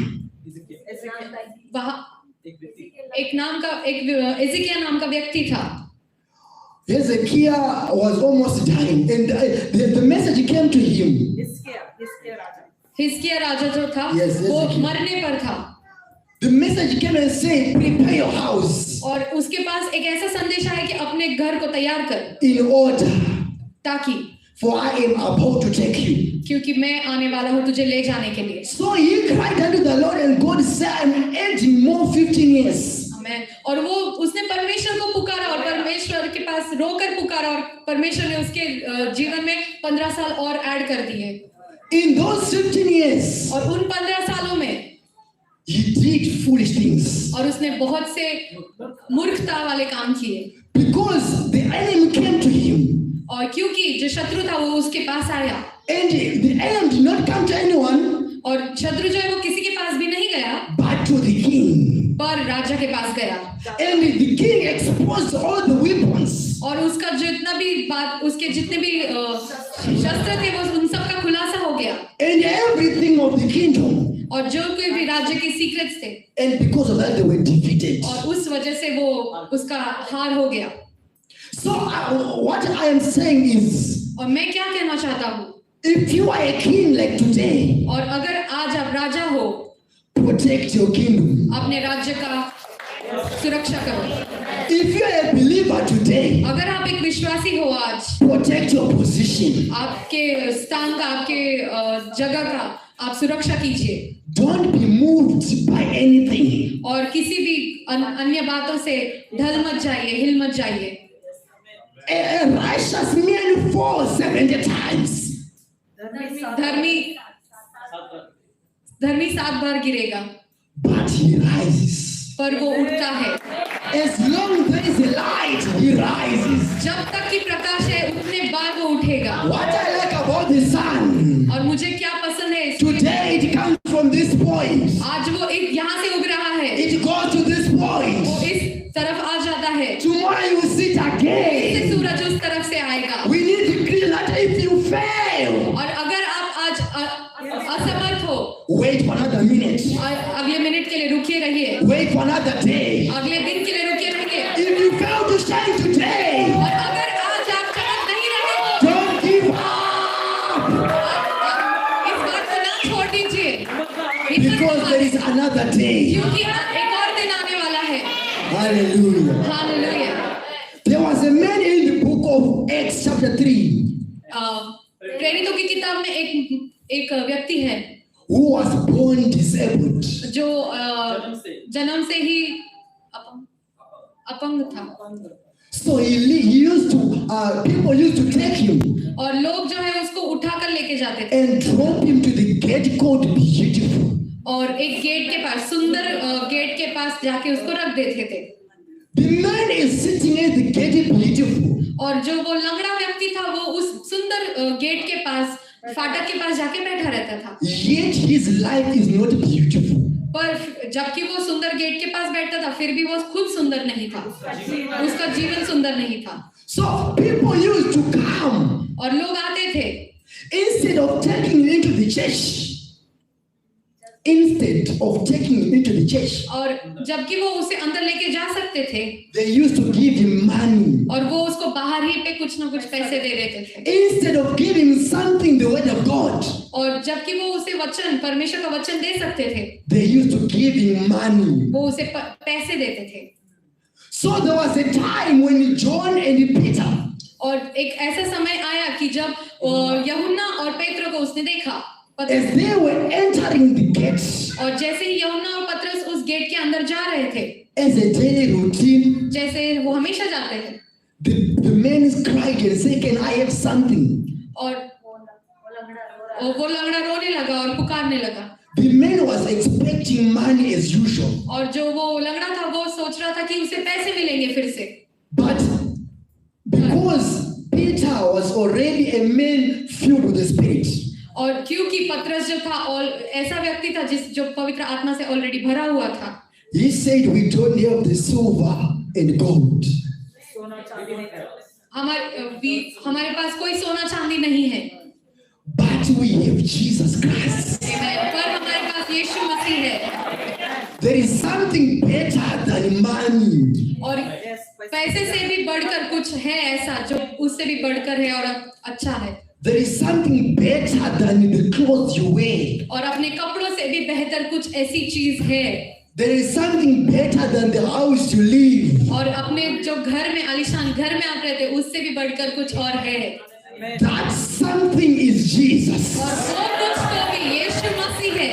Speaker 6: वहाँ एक एजिकिया नाम का व्यक्ति था।
Speaker 4: Hezekiah was almost dying, and the message came to him.
Speaker 6: Hezekiah राजा जो था
Speaker 4: Yes,
Speaker 6: वो
Speaker 4: Hezekiah.
Speaker 6: मरने पर था।
Speaker 4: The message came and said, prepare your house
Speaker 6: और उसके पास एक ऐसा संदेश आया कि अपने घर को तैयार कर,
Speaker 4: in order,
Speaker 6: ताकि
Speaker 4: for I am about to take you.
Speaker 6: क्योंकि मैं आने वाला हूँ तुझे ले जाने के लिए।
Speaker 4: So he cried unto the Lord, and God said, I'm adding more 15 years.
Speaker 6: आमेन। और वो उसने परमेश्वर को पुकारा और परमेश्वर के पास रोकर पुकारा और परमेश्वर ने उसके जीवन में 15 साल और ऐड कर दिए।
Speaker 4: In those 15 years,
Speaker 6: और उन 15 सालों में
Speaker 4: he did foolish things
Speaker 6: और उसने बहुत से मूर्खता वाले काम किए।
Speaker 4: because the enemy came to him.
Speaker 6: और क्योंकि जो शत्रु था वो उसके पास आया,
Speaker 4: And the enemy did not come to anyone
Speaker 6: और शत्रु जो है वो किसी के पास भी नहीं गया,
Speaker 4: but to the king.
Speaker 6: पर राजा के पास गया।
Speaker 4: And the king exposed all the weapons.
Speaker 6: और उसका जितना भी बात, उसके जितने भी शस्त्र थे वो उन सब का खुलासा हो गया।
Speaker 4: And everything of the kingdom.
Speaker 6: और जो कोई भी राज्य के सीक्रेट्स थे,
Speaker 4: And because of that, they were defeated.
Speaker 6: और उस वजह से वो उसका हार हो गया।
Speaker 4: So what I am saying is,
Speaker 6: और मैं क्या कहना चाहता हूँ,
Speaker 4: if you are a king like today,
Speaker 6: और अगर आज आप राजा हो,
Speaker 4: protect your kingdom.
Speaker 6: अपने राज्य का सुरक्षा करो।
Speaker 4: If you are a believer today,
Speaker 6: अगर आप एक विश्वासी हो आज,
Speaker 4: protect your position.
Speaker 6: आपके स्थान का, आपके जगह का आप सुरक्षा कीजिए।
Speaker 4: Don't be moved by anything.
Speaker 6: और किसी भी अन्य बातों से ढल मत जाइए, हिल मत जाइए।
Speaker 4: A righteous man falls 70 times.
Speaker 6: धर्मी 7 बार गिरेगा,
Speaker 4: But he rises.
Speaker 6: पर वो उठता है।
Speaker 4: As long as there is a light, he rises.
Speaker 6: जब तक कि प्रकाश है उतने बार वो उठेगा।
Speaker 4: What I like about the sun,
Speaker 6: और मुझे क्या पसंद है इसमें,
Speaker 4: today it comes from this point.
Speaker 6: आज वो एक यहाँ से उग रहा है,
Speaker 4: It goes to this
Speaker 6: वो
Speaker 4: point.
Speaker 6: इस तरफ आ जाता है,
Speaker 4: Tomorrow you sit
Speaker 6: फिर
Speaker 4: again.
Speaker 6: सूरज उस तरफ से आएगा।
Speaker 4: We need to clear that if you fail,
Speaker 6: और अगर आप आज असमर्थ हो,
Speaker 4: wait for another minute.
Speaker 6: अगले मिनट के लिए रुकिए रहिए,
Speaker 4: Wait for another day.
Speaker 6: अगले दिन के लिए रुकिए रहिए।
Speaker 4: If you fail to shine today,
Speaker 6: और अगर आज आप चमक नहीं रहे हो,
Speaker 4: don't give up.
Speaker 6: इस बात को ना छोड़ दीजिए,
Speaker 4: Because there is another day.
Speaker 6: क्योंकि एक और दिन आने वाला है।
Speaker 4: Hallelujah.
Speaker 6: Hallelujah.
Speaker 4: There was a man in the book of Acts chapter 3
Speaker 6: प्रेरितों की किताब में एक व्यक्ति है
Speaker 4: who was born disabled.
Speaker 6: जो जन्म से ही अपंग था,
Speaker 4: So he used to, people used to take him
Speaker 6: और लोग जो है उसको उठा कर लेके जाते थे
Speaker 4: and drop him to the gate called Beautiful.
Speaker 6: और एक गेट के पास, सुंदर गेट के पास जाके उसको रख देते थे।
Speaker 4: The man is sitting at the gate Beautiful.
Speaker 6: और जो वो लंगड़ा व्यक्ति था वो उस सुंदर गेट के पास, फाटक के पास जाके बैठा रहता था,
Speaker 4: Yet his life is not beautiful.
Speaker 6: पर जबकि वो सुंदर गेट के पास बैठता था फिर भी वो खुद सुंदर नहीं था, उसका जीवन सुंदर नहीं था।
Speaker 4: So people used to come
Speaker 6: और लोग आते थे,
Speaker 4: instead of taking him into the church. Instead of taking him into the church,
Speaker 6: और जबकि वो उसे अंदर लेके जा सकते थे
Speaker 4: they used to give him money.
Speaker 6: और वो उसको बाहर ही पे कुछ ना कुछ पैसे दे देते थे।
Speaker 4: Instead of giving him something, the word of God,
Speaker 6: और जबकि वो उसे वचन, परमेश्वर का वचन दे सकते थे,
Speaker 4: they used to give him money.
Speaker 6: वो उसे पैसे देते थे।
Speaker 4: So there was a time when John and Peter,
Speaker 6: और एक ऐसा समय आया कि जब यूहन्ना और पेत्र को उसने देखा,
Speaker 4: as they were entering the gates,
Speaker 6: और जैसे ही यूहन्ना और पतरस उस गेट के अंदर जा रहे थे,
Speaker 4: as a daily routine,
Speaker 6: जैसे वो हमेशा जाते थे,
Speaker 4: the man is crying and saying, "Can I have something?"
Speaker 6: और वो लंगड़ा रोने लगा और पुकारने लगा।
Speaker 4: The man was expecting money as usual,
Speaker 6: और जो वो लंगड़ा था वो सोच रहा था कि उसे पैसे मिलेंगे फिर से,
Speaker 4: but because Peter was already a man filled with the Spirit,
Speaker 6: और क्योंकि पतरस जो था और ऐसा व्यक्ति था जो पवित्र आत्मा से ऑलरेडी भरा हुआ था,
Speaker 4: he said, "We don't have the silver and gold,
Speaker 6: हमारे पास कोई सोना चांदी नहीं है,
Speaker 4: but we have Jesus Christ."
Speaker 6: पर हमारे पास यीशु मसीह है।
Speaker 4: There is something better than money.
Speaker 6: और पैसे से भी बढ़कर कुछ है ऐसा जो उससे भी बढ़कर है और अच्छा है।
Speaker 4: There is something better than the clothes you wear.
Speaker 6: और अपने कपड़ों से भी बेहतर कुछ ऐसी चीज है।
Speaker 4: There is something better than the house you live.
Speaker 6: और अपने जो घर में, आलीशान घर में आप रहते उससे भी बढ़कर कुछ और है।
Speaker 4: That something is Jesus.
Speaker 6: और वो कुछ तो भी यीशु मसीह है।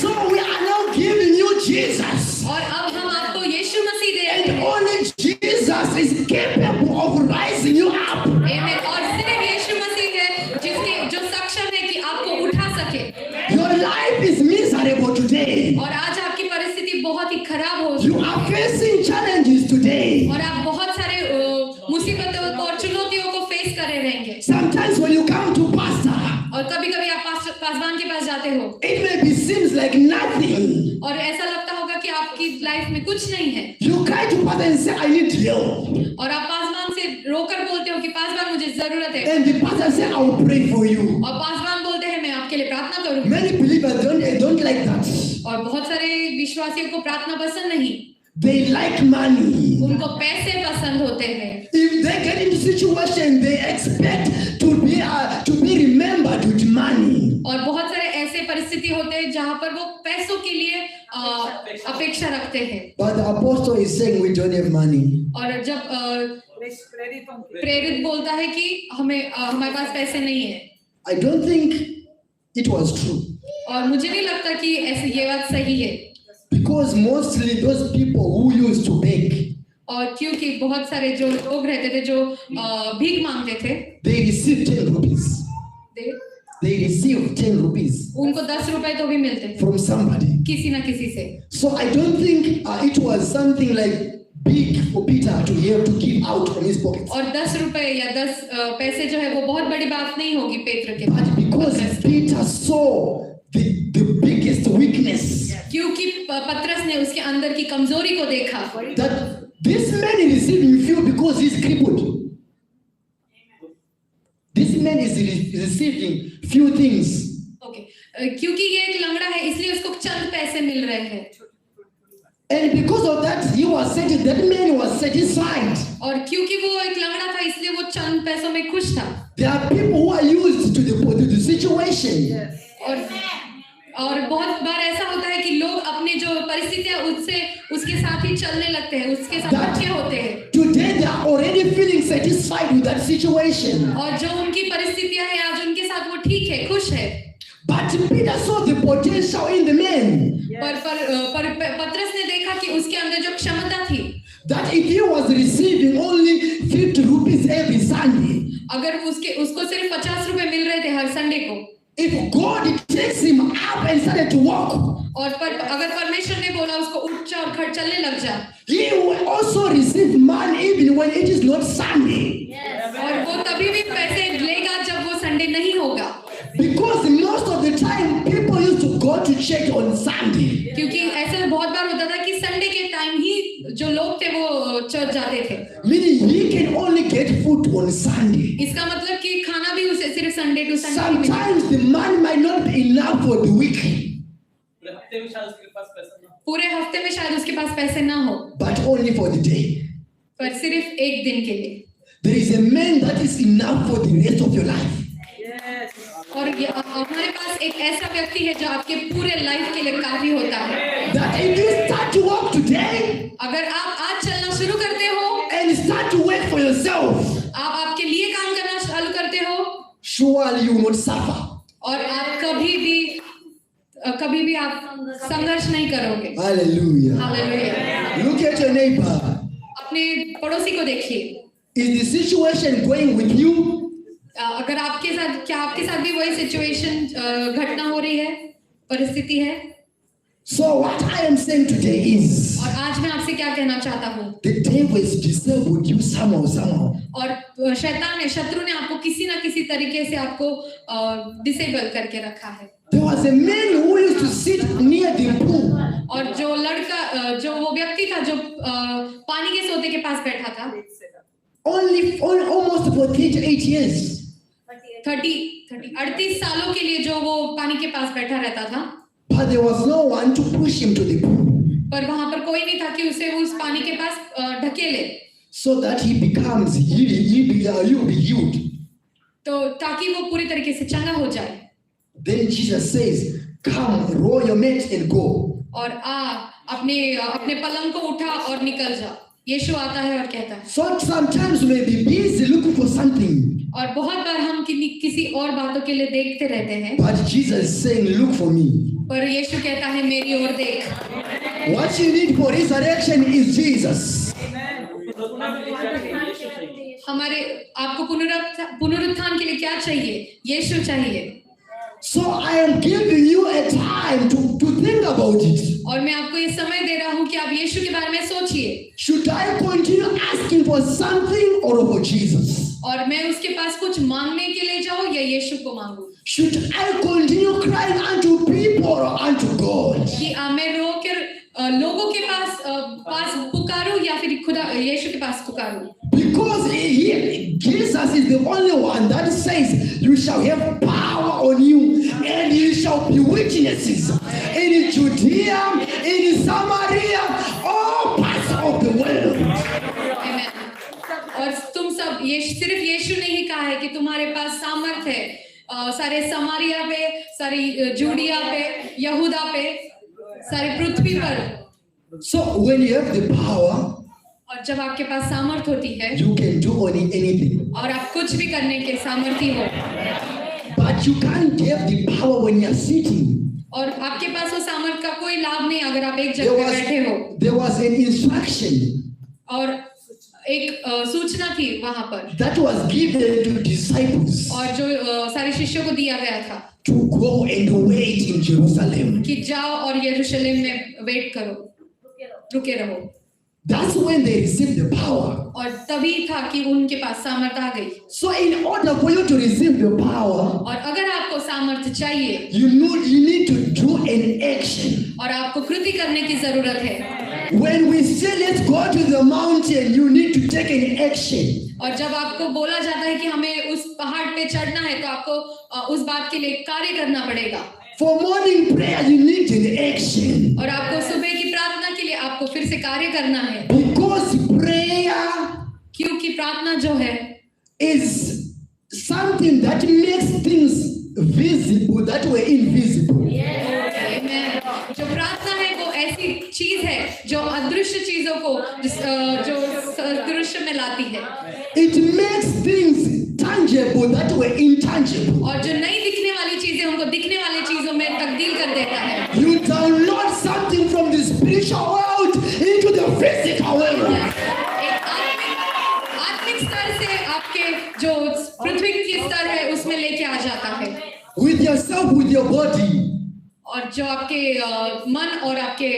Speaker 4: So we are now giving you Jesus.
Speaker 6: और अब हम आपको यीशु मसीह दे रहे
Speaker 4: And
Speaker 6: हैं।
Speaker 4: only Jesus is capable of rising you up.
Speaker 6: आमीन। और सिर्फ यीशु मसीह है जो सक्षम है कि आपको उठा सके।
Speaker 4: Your life is miserable today.
Speaker 6: और आज आपकी परिस्थिति बहुत ही खराब हो
Speaker 4: You are facing challenges today.
Speaker 6: और आप बहुत सारे मुसीबतों और चुनौतियों को फेस करे रहेंगे।
Speaker 4: Sometimes when you come to pastor,
Speaker 6: और कभी-कभी आप पासवान के पास जाते हो
Speaker 4: it may be seems like nothing.
Speaker 6: और ऐसा लगता होगा कि आपकी लाइफ में कुछ नहीं है।
Speaker 4: You cry to pastor and say, "I need help."
Speaker 6: और आप पासवान से रोकर बोलते हो कि पासवान मुझे जरूरत है।
Speaker 4: And the pastor say, "I will pray for you."
Speaker 6: और पासवान बोलते हैं मैं आपके लिए प्रार्थना करूंगा।
Speaker 4: Many believers don't like that.
Speaker 6: और बहुत सारे विश्वासियों को प्रार्थना पसंद नहीं,
Speaker 4: They like money.
Speaker 6: उनको पैसे पसंद होते हैं।
Speaker 4: If they get into situation, they expect to be remembered with money.
Speaker 6: और बहुत सारे ऐसे परिस्थिति होते हैं जहाँ पर वो पैसों के लिए अपेक्षा रखते हैं।
Speaker 4: But the apostle is saying we don't have money.
Speaker 6: और जब प्रेरित बोलता है कि हमारे पास पैसे नहीं है,
Speaker 4: I don't think it was true.
Speaker 6: और मुझे नहीं लगता कि ऐसे ये बात सही है।
Speaker 4: Because mostly those people who used to beg,
Speaker 6: और क्योंकि बहुत सारे जो लोग रहते थे जो भीख मांगते थे,
Speaker 4: they received 10 rupees. They received 10 rupees
Speaker 6: उनको 10 रुपए तो भी मिलते थे
Speaker 4: from somebody.
Speaker 6: किसी ना किसी से।
Speaker 4: So I don't think it was something like big for Peter to have to give out from his pocket.
Speaker 6: और 10 रुपए या 10 पैसे जो है वो बहुत बड़ी बात नहीं होगी पेत्र के
Speaker 4: But because Peter saw the biggest weakness,
Speaker 6: क्योंकि पतरस ने उसके अंदर की कमजोरी को देखा
Speaker 4: that this man is receiving few because he's crippled. This man is receiving few things.
Speaker 6: Okay क्योंकि ये एक लंगड़ा है इसलिए उसको चंद पैसे मिल रहे हैं
Speaker 4: And because of that, that man was satisfied.
Speaker 6: और क्योंकि वो एक लंगड़ा था इसलिए वो चंद पैसों में खुश था
Speaker 4: There are people who are used to the situation.
Speaker 6: और बहुत बार ऐसा होता है कि लोग अपने जो परिस्थितियां उसके साथ ही चलने लगते हैं उसके साथ बच्चे होते हैं
Speaker 4: Today they are already feeling satisfied with that situation.
Speaker 6: और जो उनकी परिस्थितियां हैं आज उनके साथ वो ठीक है खुश है
Speaker 4: But Peter saw the potential in the man.
Speaker 6: पर पतरस ने देखा कि उसके अंदर जो क्षमता थी
Speaker 4: That if he was receiving only 50 rupees every Sunday,
Speaker 6: अगर उसको सिर्फ 50 रुपए मिल रहे थे हर संडे को
Speaker 4: if God takes him up and started to walk,
Speaker 6: और अगर परमेश्वर ने बोला उसको उठ जा और खड़ चलने लग जा
Speaker 4: he will also receive money even when it is not Sunday.
Speaker 6: और वो तभी भी पैसे लेगा जब वो संडे नहीं होगा
Speaker 4: Because most of the time people used to go to church on Sunday.
Speaker 6: क्योंकि ऐसा बहुत बार होता था कि संडे के टाइम ही जो लोग थे वो चर्च जाते थे
Speaker 4: Meaning he can only get food on Sunday.
Speaker 6: इसका मतलब कि खाना भी उसे सिर्फ संडे टू संडे मिलता
Speaker 4: Sometimes the money might not be enough for the week,
Speaker 2: हफ्ते में शायद उसके पास पैसा ना
Speaker 6: पूरे हफ्ते में शायद उसके पास पैसे ना हो
Speaker 4: but only for the day.
Speaker 6: पर सिर्फ एक दिन के लिए
Speaker 4: There is a man that is enough for the rest of your life.
Speaker 6: और हमारे पास एक ऐसा व्यक्ति है जो आपके पूरे लाइफ के लिए काफी होता है
Speaker 4: That if you start to walk today
Speaker 6: अगर आप आज चलना शुरू करते हो
Speaker 4: and start to work for yourself,
Speaker 6: आप आपके लिए काम करना चालू करते हो
Speaker 4: surely you will not suffer.
Speaker 6: और आप कभी भी आप संघर्ष नहीं करोगे
Speaker 4: Hallelujah.
Speaker 6: Hallelujah
Speaker 4: Look at your neighbor.
Speaker 6: अपने पड़ोसी को देखिए
Speaker 4: Is the situation going with you?
Speaker 6: अगर क्या आपके साथ भी वही सिचुएशन घटना हो रही है परिस्थिति है
Speaker 4: So what I am saying today is
Speaker 6: और आज मैं आपसे क्या कहना चाहता हूँ
Speaker 4: the devil is disabled you somehow.
Speaker 6: और शत्रु ने आपको किसी ना किसी तरीके से आपको डिसेबल करके रखा है
Speaker 4: There was a man who used to sit near the pool.
Speaker 6: और जो वो व्यक्ति था जो पानी के सोते के पास बैठा था
Speaker 4: Almost for 38 years.
Speaker 6: 38 सालों के लिए जो वो पानी के पास बैठा रहता था
Speaker 4: But there was no one to push him to the pool
Speaker 6: पर वहां पर कोई नहीं था कि उसे उस पानी के पास ढकेले
Speaker 4: so that he becomes he'll be healed.
Speaker 6: तो ताकि वो पूरी तरीके से चंगा हो जाए
Speaker 4: Then Jesus says, "Come, roll your mat and go."
Speaker 6: और अपने पलंग को उठा और निकल जा यीशु आता है और कहता है
Speaker 4: So sometimes we may be busy looking for something,
Speaker 6: और बहुत बार हम किसी और बातों के लिए देखते रहते हैं
Speaker 4: but Jesus is saying, "Look for me."
Speaker 6: पर यीशु कहता है मेरी ओर देख
Speaker 4: What you need for resurrection is Jesus.
Speaker 6: आपको पुनरुत्थान के लिए क्या चाहिए यीशु चाहिए
Speaker 4: So I am giving you a time to think about it.
Speaker 6: और मैं आपको ये समय दे रहा हूँ कि आप यीशु के बारे में सोचिए
Speaker 4: Should I continue asking for something or for Jesus?
Speaker 6: और मैं उसके पास कुछ मांगने के लिए जाऊँ या यीशु को मांगूं
Speaker 4: Should I continue crying unto people or unto God?
Speaker 6: कि मैं रोकर लोगों के पास पुकारूं या फिर खुदा यीशु के पास पुकारूं
Speaker 4: Because Jesus is the only one that says you shall have power on you and you shall be witnesses in Judea, in Samaria, all parts of the world.
Speaker 6: Amen. और तुम सब सिर्फ यीशु ने ही कहा है कि तुम्हारे पास सामर्थ है सारे समारिया पे सारी जूडिया पे यहूदा पे सारी पृथ्वी पर
Speaker 4: So when you have the power,
Speaker 6: और जब आपके पास सामर्थ होती है
Speaker 4: you can do anything.
Speaker 6: और आप कुछ भी करने के सामर्थी हो
Speaker 4: But you can't have the power when you are sitting.
Speaker 6: और आपके पास वो सामर्थ का कोई लाभ नहीं अगर आप एक जगह पे बैठे हो
Speaker 4: There was an instruction
Speaker 6: और एक सूचना थी वहां पर
Speaker 4: that was given to disciples
Speaker 6: और जो सारे शिष्यों को दिया गया था
Speaker 4: to go and wait in Jerusalem.
Speaker 6: कि जाओ और यरूशलेम में वेट करो रुके रहो
Speaker 4: That's when they received the power.
Speaker 6: और तभी था कि उनके पास सामर्थ आ गई।
Speaker 4: So in order for you to receive the power,
Speaker 6: और अगर आपको सामर्थ चाहिए
Speaker 4: you need to do an action.
Speaker 6: और आपको कृति करने की जरूरत है।
Speaker 4: When we say let's go to the mountain, you need to take an action.
Speaker 6: और जब आपको बोला जाता है कि हमें उस पहाड़ पे चढ़ना है तो आपको उस बात के लिए कार्य करना पड़ेगा।
Speaker 4: For morning prayer, you need an action.
Speaker 6: और आपको सुबह की प्रार्थना के लिए आपको फिर से कार्य करना है।
Speaker 4: Because prayer
Speaker 6: क्योंकि प्रार्थना जो है
Speaker 4: is something that makes things visible that were invisible.
Speaker 6: Amen. जो प्रार्थना है वो ऐसी चीज है जो अदृश्य चीजों को जो दृश्य में लाती है।
Speaker 4: It makes things tangible that were intangible.
Speaker 6: और जो नहीं दिखने वाली चीजें उनको दिखने वाली चीजों में तब्दील कर देता है।
Speaker 4: You download something from the spiritual world into the physical world.
Speaker 6: एक आत्मिक स्तर से आपके जो पृथ्वी की स्तर है उसमें लेके आ जाता है।
Speaker 4: With yourself, with your body.
Speaker 6: और जो आपके मन और आपके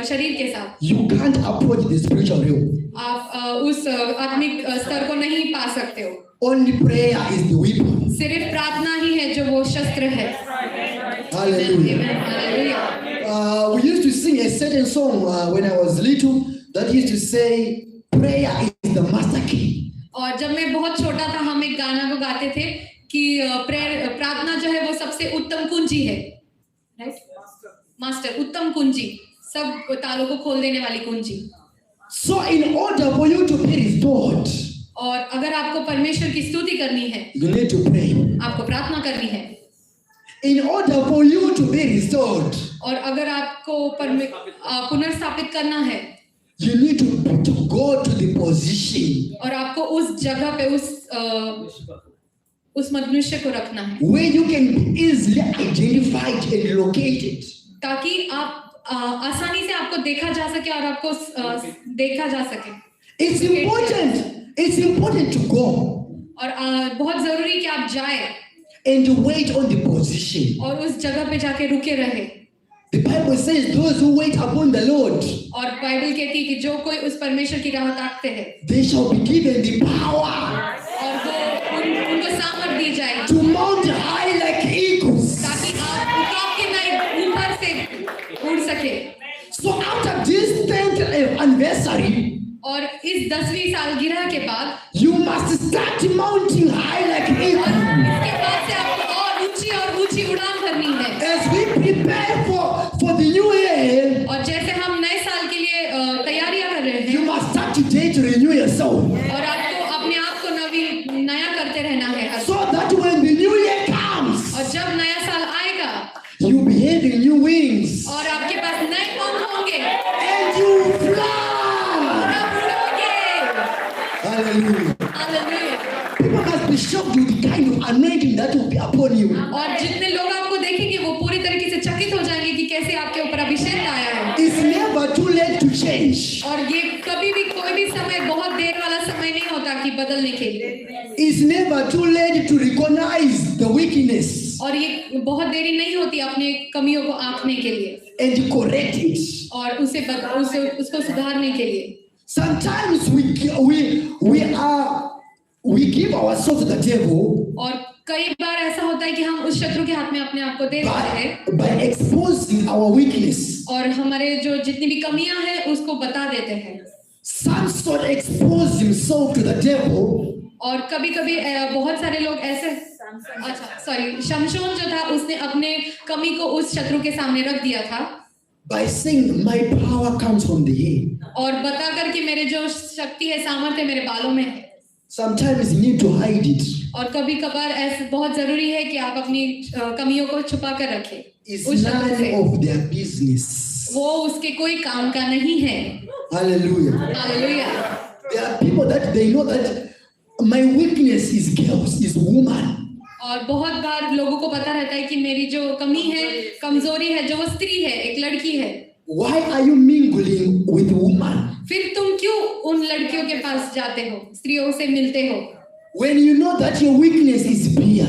Speaker 6: शरीर के साथ
Speaker 4: You can't approach the spiritual realm.
Speaker 6: आप उस आत्मिक स्तर को नहीं पा सकते हो।
Speaker 4: Only prayer is the weapon.
Speaker 6: सिर्फ प्रार्थना ही है जो वो शस्त्र है।
Speaker 4: Hallelujah.
Speaker 6: Amen. Hallelujah.
Speaker 4: We used to sing a certain song when I was little that used to say, prayer is the master key.
Speaker 6: और जब मैं बहुत छोटा था हम एक गाना को गाते थे कि प्रार्थना जो है वो सबसे उत्तम कुंजी है। राइट? मास्टर उत्तम कुंजी, सब तालों को खोल देने वाली कुंजी।
Speaker 4: So in order for you to be restored,
Speaker 6: और अगर आपको परमेश्वर की स्तुति करनी है
Speaker 4: you need to pray.
Speaker 6: आपको प्रार्थना करनी है।
Speaker 4: In order for you to be restored,
Speaker 6: और अगर आपको पुनर्स्थापित करना है
Speaker 4: you need to go to the position
Speaker 6: और आपको उस जगह पे उस मनुष्य को रखना है
Speaker 4: where you can be easily identified and located.
Speaker 6: ताकि आप आसानी से आपको देखा जा सके और आपको देखा जा सके।
Speaker 4: It's important to go
Speaker 6: और बहुत जरूरी कि आप जाए
Speaker 4: and to wait on the position.
Speaker 6: और उस जगह पे जाके रुके रहे।
Speaker 4: The Bible says those who wait upon the Lord,
Speaker 6: और बाइबल कहती है कि जो कोई उस परमेश्वर की राह ताकते हैं
Speaker 4: they shall be given the power
Speaker 6: और वो उनको सामर्थ दी जाएगी
Speaker 4: to mount high like eagles.
Speaker 6: ताकि आप उताव के नहीं ऊपर से उड़ सके।
Speaker 4: So after this 10th anniversary,
Speaker 6: और इस 10वीं सालगिरह के बाद
Speaker 4: you must start mounting high like eagles.
Speaker 6: इसके बाद से आपको और ऊंची उड़ान भरनी है।
Speaker 4: As we prepare for the new year,
Speaker 6: और जैसे हम नए साल के लिए तैयारियां कर रहे
Speaker 4: you
Speaker 6: हैं
Speaker 4: must start today to renew yourself,
Speaker 6: और आपको अपने आप को नया करते रहना है।
Speaker 4: so that when the new year comes,
Speaker 6: और जब नया साल आएगा
Speaker 4: you'll be having new wings
Speaker 6: और आपके पास नए पंख होंगे
Speaker 4: and you fly.
Speaker 6: और आप उड़ोगे।
Speaker 4: Hallelujah.
Speaker 6: Hallelujah.
Speaker 4: People must be shocked with the kind of anointing that will be upon you.
Speaker 6: और जितने लोग आपको देखेंगे वो पूरी तरीके से चकित हो जाएंगे कि कैसे आपके ऊपर अभिषेक आया है।
Speaker 4: It's never too late to change.
Speaker 6: और ये कभी भी कोई भी समय बहुत देर वाला समय नहीं होता कि बदलने के लिए।
Speaker 4: It's never too late to recognize the weakness
Speaker 6: और ये बहुत देरी नहीं होती अपने कमियों को आंकने के लिए
Speaker 4: and correct it.
Speaker 6: और उसको सुधारने के लिए।
Speaker 4: Sometimes we give ourselves to the devil
Speaker 6: और कई बार ऐसा होता है कि हम उस शत्रु के हाथ में अपने आप को दे देते हैं
Speaker 4: by exposing our weakness.
Speaker 6: और हमारे जो जितनी भी कमियां हैं उसको बता देते हैं।
Speaker 4: Samson exposed himself to the devil
Speaker 6: और कभी-कभी बहुत सारे लोग ऐसे शमशोन जो था उसने अपने कमी को उस शत्रु के सामने रख दिया था
Speaker 4: by saying my power comes from the head.
Speaker 6: और बताकर कि मेरे जो शक्ति है सामर्थ्य मेरे बालों में है।
Speaker 4: Sometimes you need to hide it.
Speaker 6: और कभी-कभार ऐसा बहुत जरूरी है कि आप अपनी कमियों को छुपा कर रखें।
Speaker 4: It's none of their business.
Speaker 6: वो उसके कोई काम का नहीं है।
Speaker 4: Hallelujah.
Speaker 6: Hallelujah.
Speaker 4: There are people that they know that my weakness is girls, is woman.
Speaker 6: और बहुत बार लोगों को पता रहता है कि मेरी जो कमी है कमजोरी है जो वो स्त्री है एक लड़की है।
Speaker 4: Why are you mingling with woman?
Speaker 6: फिर तुम क्यों उन लड़कियों के पास जाते हो स्त्रियों से मिलते हो?
Speaker 4: When you know that your weakness is fear,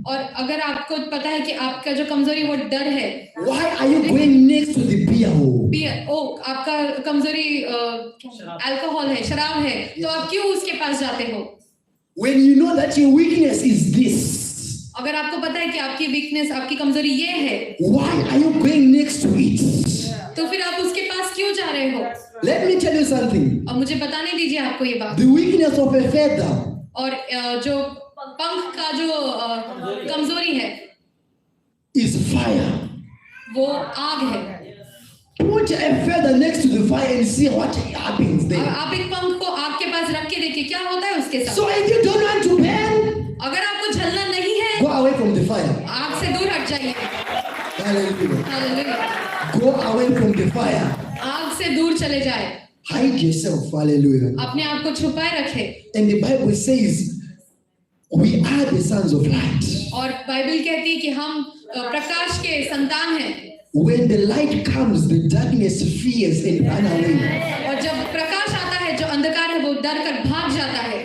Speaker 6: और अगर आपको पता है कि आपका जो कमजोरी वो डर है,
Speaker 4: why are you going next to the beer hole?
Speaker 6: आपका कमजोरी अल्कोहल है, शराब है, तो आप क्यों उसके पास जाते हो?
Speaker 4: When you know that your weakness is this,
Speaker 6: अगर आपको पता है कि आपकी वीकनेस, आपकी कमजोरी ये है,
Speaker 4: why are you going next to it?
Speaker 6: तो फिर आप उसके पास क्यों जा रहे हो?
Speaker 4: Let me tell you something.
Speaker 6: और मुझे बताने दीजिए आपको ये बात।
Speaker 4: The weakness of a feather
Speaker 6: और जो पंख का जो कमजोरी है
Speaker 4: is fire.
Speaker 6: वो आग है।
Speaker 4: Put a feather next to the fire and see what happens there.
Speaker 6: आप एक पंख को आग के पास रख के देखिए क्या होता है उसके साथ।
Speaker 4: So if you don't want to burn,
Speaker 6: अगर आपको जलना नहीं है,
Speaker 4: go away from the fire.
Speaker 6: आग से दूर हट जाइए।
Speaker 4: Hallelujah.
Speaker 6: Hallelujah.
Speaker 4: Go away from the fire.
Speaker 6: आग से दूर चले जाए।
Speaker 4: Hide yourself. Hallelujah.
Speaker 6: अपने आप को छुपाए रखे।
Speaker 4: And the Bible says, we are the sons of light.
Speaker 6: और बाइबल कहती है कि हम प्रकाश के संतान हैं।
Speaker 4: When the light comes, the darkness fears and run away.
Speaker 6: और जब प्रकाश आता है, जो अंधकार है वो डर कर भाग जाता है।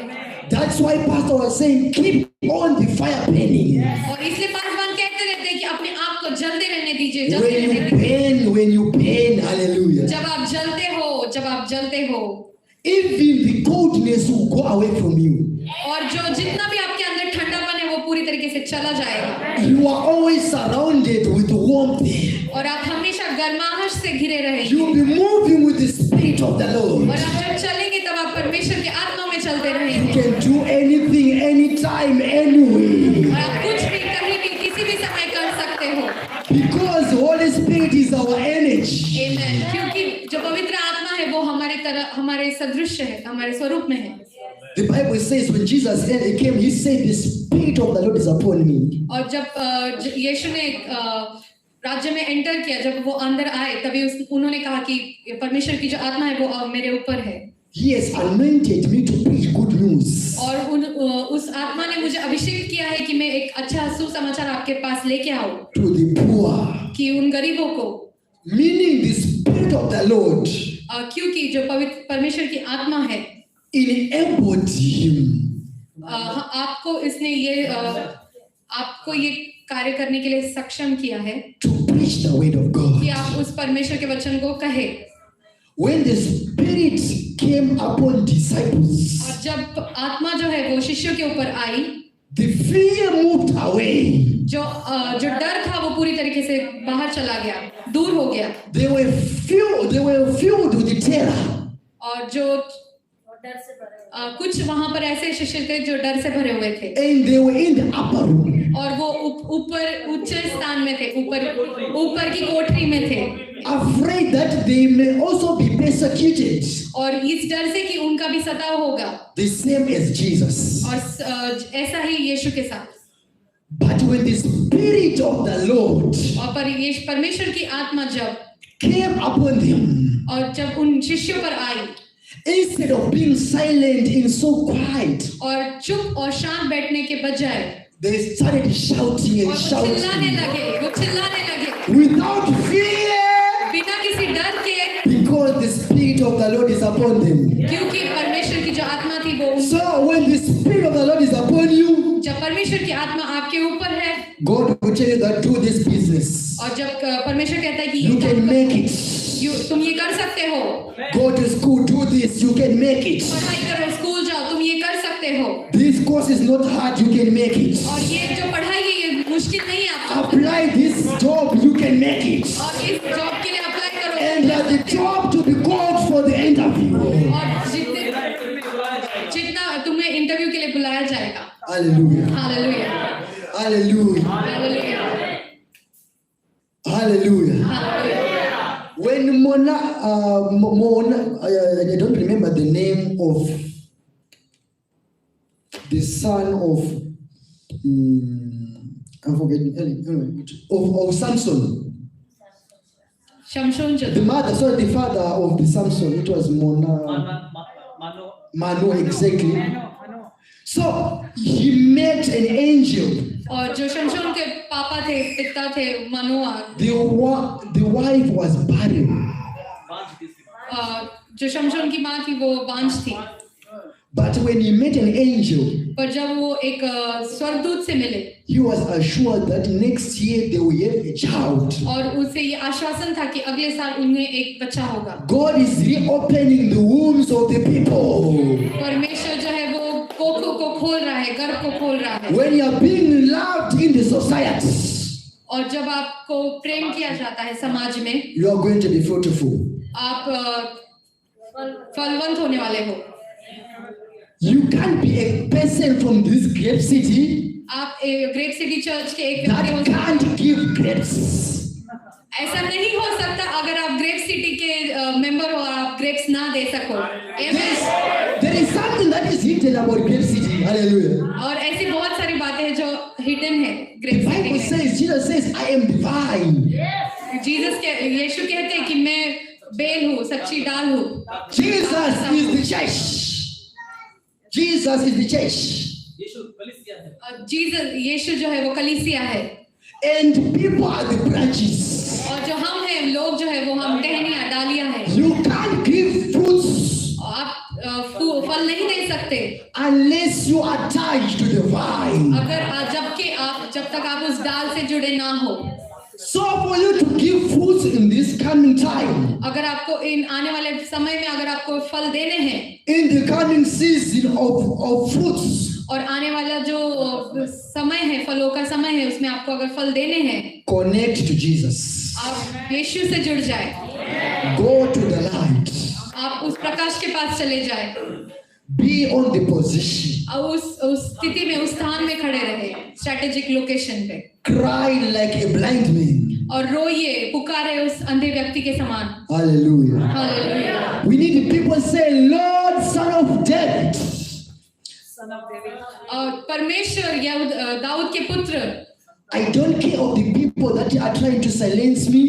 Speaker 4: That's why Pastor was saying, keep on the fire burning.
Speaker 6: और इसलिए पासवान कहते रहते हैं कि अपने आप को जलते रहने दीजिए, जलते रहने दीजिए।
Speaker 4: When you burn, hallelujah.
Speaker 6: जब आप जलते हो,
Speaker 4: Even the coldness will go away from you.
Speaker 6: और जो जितना भी आपके अंदर ठंडापन है वो पूरी तरीके से चला जाएगा।
Speaker 4: You are always surrounded with warmth.
Speaker 6: और आप हमेशा गर्माहट से घिरे रहेंगे।
Speaker 4: You will be moving with the Spirit of the Lord.
Speaker 6: और आप जब चलेंगे तब आप परमेश्वर के आत्मा में चलते
Speaker 4: You
Speaker 6: रहेंगे।
Speaker 4: can do anything, anytime, anyway.
Speaker 6: और आप कुछ भी कहीं भी किसी भी समय कर सकते हो।
Speaker 4: Because Holy Spirit is our energy.
Speaker 6: आमेन। क्योंकि जो पवित्र आत्मा है वो हमारे तरह, हमारे सदृश है, हमारे स्वरूप में है।
Speaker 4: The Bible says when Jesus came, he said, the Spirit of the Lord is upon me.
Speaker 6: और जब यीशु ने राज्य में एंटर किया, जब वो अंदर आए, तभी उन्होंने कहा कि परमेश्वर की जो आत्मा है वो मेरे ऊपर है।
Speaker 4: He has anointed me to preach good news.
Speaker 6: और उस आत्मा ने मुझे अभिषेक किया है कि मैं एक अच्छा सुसमाचार आपके पास लेके आऊं,
Speaker 4: To the poor.
Speaker 6: कि उन गरीबों को,
Speaker 4: Meaning the Spirit of the Lord
Speaker 6: क्योंकि जो पवित्र परमेश्वर की आत्मा है,
Speaker 4: enabled him
Speaker 6: आपको इसने ये आपको ये कार्य करने के लिए सक्षम किया है
Speaker 4: to preach the word of God.
Speaker 6: कि आप उस परमेश्वर के वचन को कहे।
Speaker 4: When the Spirit came upon disciples,
Speaker 6: और जब आत्मा जो है वो शिष्यों के ऊपर आई,
Speaker 4: the fear moved away.
Speaker 6: जो डर था वो पूरी तरीके से बाहर चला गया, दूर हो गया।
Speaker 4: They were filled with terror.
Speaker 6: और जो कुछ वहां पर ऐसे शिष्य थे जो डर से भरे हुए थे,
Speaker 4: And they were in the upper room,
Speaker 6: और वो ऊपर उच्च स्थान में थे, ऊपर की कोठरी में थे,
Speaker 4: afraid that they may also be persecuted,
Speaker 6: और इस डर से कि उनका भी सताव होगा,
Speaker 4: the same as Jesus.
Speaker 6: और ऐसा ही यीशु के साथ।
Speaker 4: But when the Spirit of the Lord
Speaker 6: और परमेश्वर की आत्मा जब
Speaker 4: came upon them,
Speaker 6: और जब उन शिष्यों पर आई,
Speaker 4: instead of being silent and so quiet,
Speaker 6: और चुप और शांत बैठने के बजाय
Speaker 4: they started shouting
Speaker 6: और
Speaker 4: and
Speaker 6: वो चिल्लाने
Speaker 4: shouting
Speaker 6: लगे, वो चिल्लाने लगे
Speaker 4: without fear,
Speaker 6: बिना किसी डर के,
Speaker 4: because the Spirit of the Lord is upon them.
Speaker 6: क्योंकि परमेश्वर की जो आत्मा थी वो,
Speaker 4: So when the Spirit of the Lord is upon you,
Speaker 6: जब परमेश्वर की आत्मा आपके ऊपर है,
Speaker 4: God will tell you that do this business.
Speaker 6: और जब परमेश्वर कहता है कि
Speaker 4: You can make it.
Speaker 6: तुम ये कर सकते हो,
Speaker 4: Go to school, do this, you can make it.
Speaker 6: पढ़ाई करो, स्कूल जाओ, तुम ये कर सकते हो,
Speaker 4: This course is not hard, you can make it.
Speaker 6: और ये जो पढ़ाई है ये मुश्किल नहीं है आपको,
Speaker 4: Apply this job, you can make it.
Speaker 6: और इस जॉब के लिए अप्लाई करो,
Speaker 4: And the job to be called for the interview.
Speaker 6: और जितना तुम्हें इंटरव्यू के लिए बुलाया जाएगा।
Speaker 4: Hallelujah.
Speaker 6: Hallelujah,
Speaker 4: Hallelujah.
Speaker 6: Hallelujah,
Speaker 4: Hallelujah.
Speaker 6: Hallelujah.
Speaker 4: When Mona, I don't remember the name of the son of, I'm forgetting, of Samson.
Speaker 6: शमशोन जो
Speaker 4: The father of the Samson, it was Manu, exactly. So he met an angel.
Speaker 6: और जो शमशोन के पापा थे, पिता थे, मनुआ,
Speaker 4: The wife was barren.
Speaker 6: जो शमशोन की माँ थी वो बांझ थी।
Speaker 4: But when he met an angel,
Speaker 6: पर जब वो एक स्वर्गदूत से मिले,
Speaker 4: he was assured that next year they will have a child.
Speaker 6: और उसे ये आश्वासन था कि अगले साल उन्हें एक बच्चा होगा।
Speaker 4: God is reopening the wombs of the people.
Speaker 6: परमेश्वर जो है वो कोखों को खोल रहा है, गर्भ को खोल रहा है।
Speaker 4: When you are being loved in the society,
Speaker 6: और जब आपको प्रेम किया जाता है समाज में,
Speaker 4: you are going to be fruitful.
Speaker 6: आप फलवंत होने वाले हो।
Speaker 4: You can't be a person from this great city
Speaker 6: आप ग्रेट सिटी चर्च के एक व्यक्ति हो
Speaker 4: that can't give grapes.
Speaker 6: ऐसा नहीं हो सकता अगर आप ग्रेप सिटी के मेंबर हो और आप ग्रेप्स ना दे सको।
Speaker 4: There is something that is hidden about great city. Hallelujah.
Speaker 6: और ऐसी बहुत सारी बातें हैं जो हिडन है
Speaker 4: The
Speaker 6: ग्रेप
Speaker 4: Bible
Speaker 6: सिटी में।
Speaker 4: says, Jesus says, I am the vine.
Speaker 6: यीशु कहते हैं कि मैं बेल हूँ, सच्ची डाल हूँ।
Speaker 4: Jesus is the church. Jesus is the church.
Speaker 6: यीशु जो है वो कलीसिया है,
Speaker 4: And people are the branches.
Speaker 6: और जो हम हैं लोग जो है वो हम टहनियाँ डालियाँ हैं।
Speaker 4: You can't give fruits
Speaker 6: आप फल नहीं दे सकते
Speaker 4: unless you are tied to the vine.
Speaker 6: अगर जब तक आप उस डाल से जुड़े ना हो।
Speaker 4: So for you to give fruits in this coming time,
Speaker 6: अगर आपको इन आने वाले समय में अगर आपको फल देने हैं,
Speaker 4: in the coming season of fruits,
Speaker 6: और आने वाला जो समय है, फलों का समय है, उसमें आपको अगर फल देने हैं,
Speaker 4: connect to Jesus.
Speaker 6: आप यीशु से जुड़ जाए,
Speaker 4: Go to the light.
Speaker 6: आप उस प्रकाश के पास चले जाए,
Speaker 4: Be on the position.
Speaker 6: और उस स्थिति में, उस स्थान में खड़े रहे, स्ट्रेटेजिक लोकेशन पे,
Speaker 4: Cry like a blind man.
Speaker 6: और रोइए, पुकारे उस अंधे व्यक्ति के समान।
Speaker 4: Hallelujah.
Speaker 6: Hallelujah.
Speaker 4: We need the people say, Lord, Son of David.
Speaker 6: और परमेश्वर या दाऊद के पुत्र,
Speaker 4: I don't care of the people that are trying to silence me.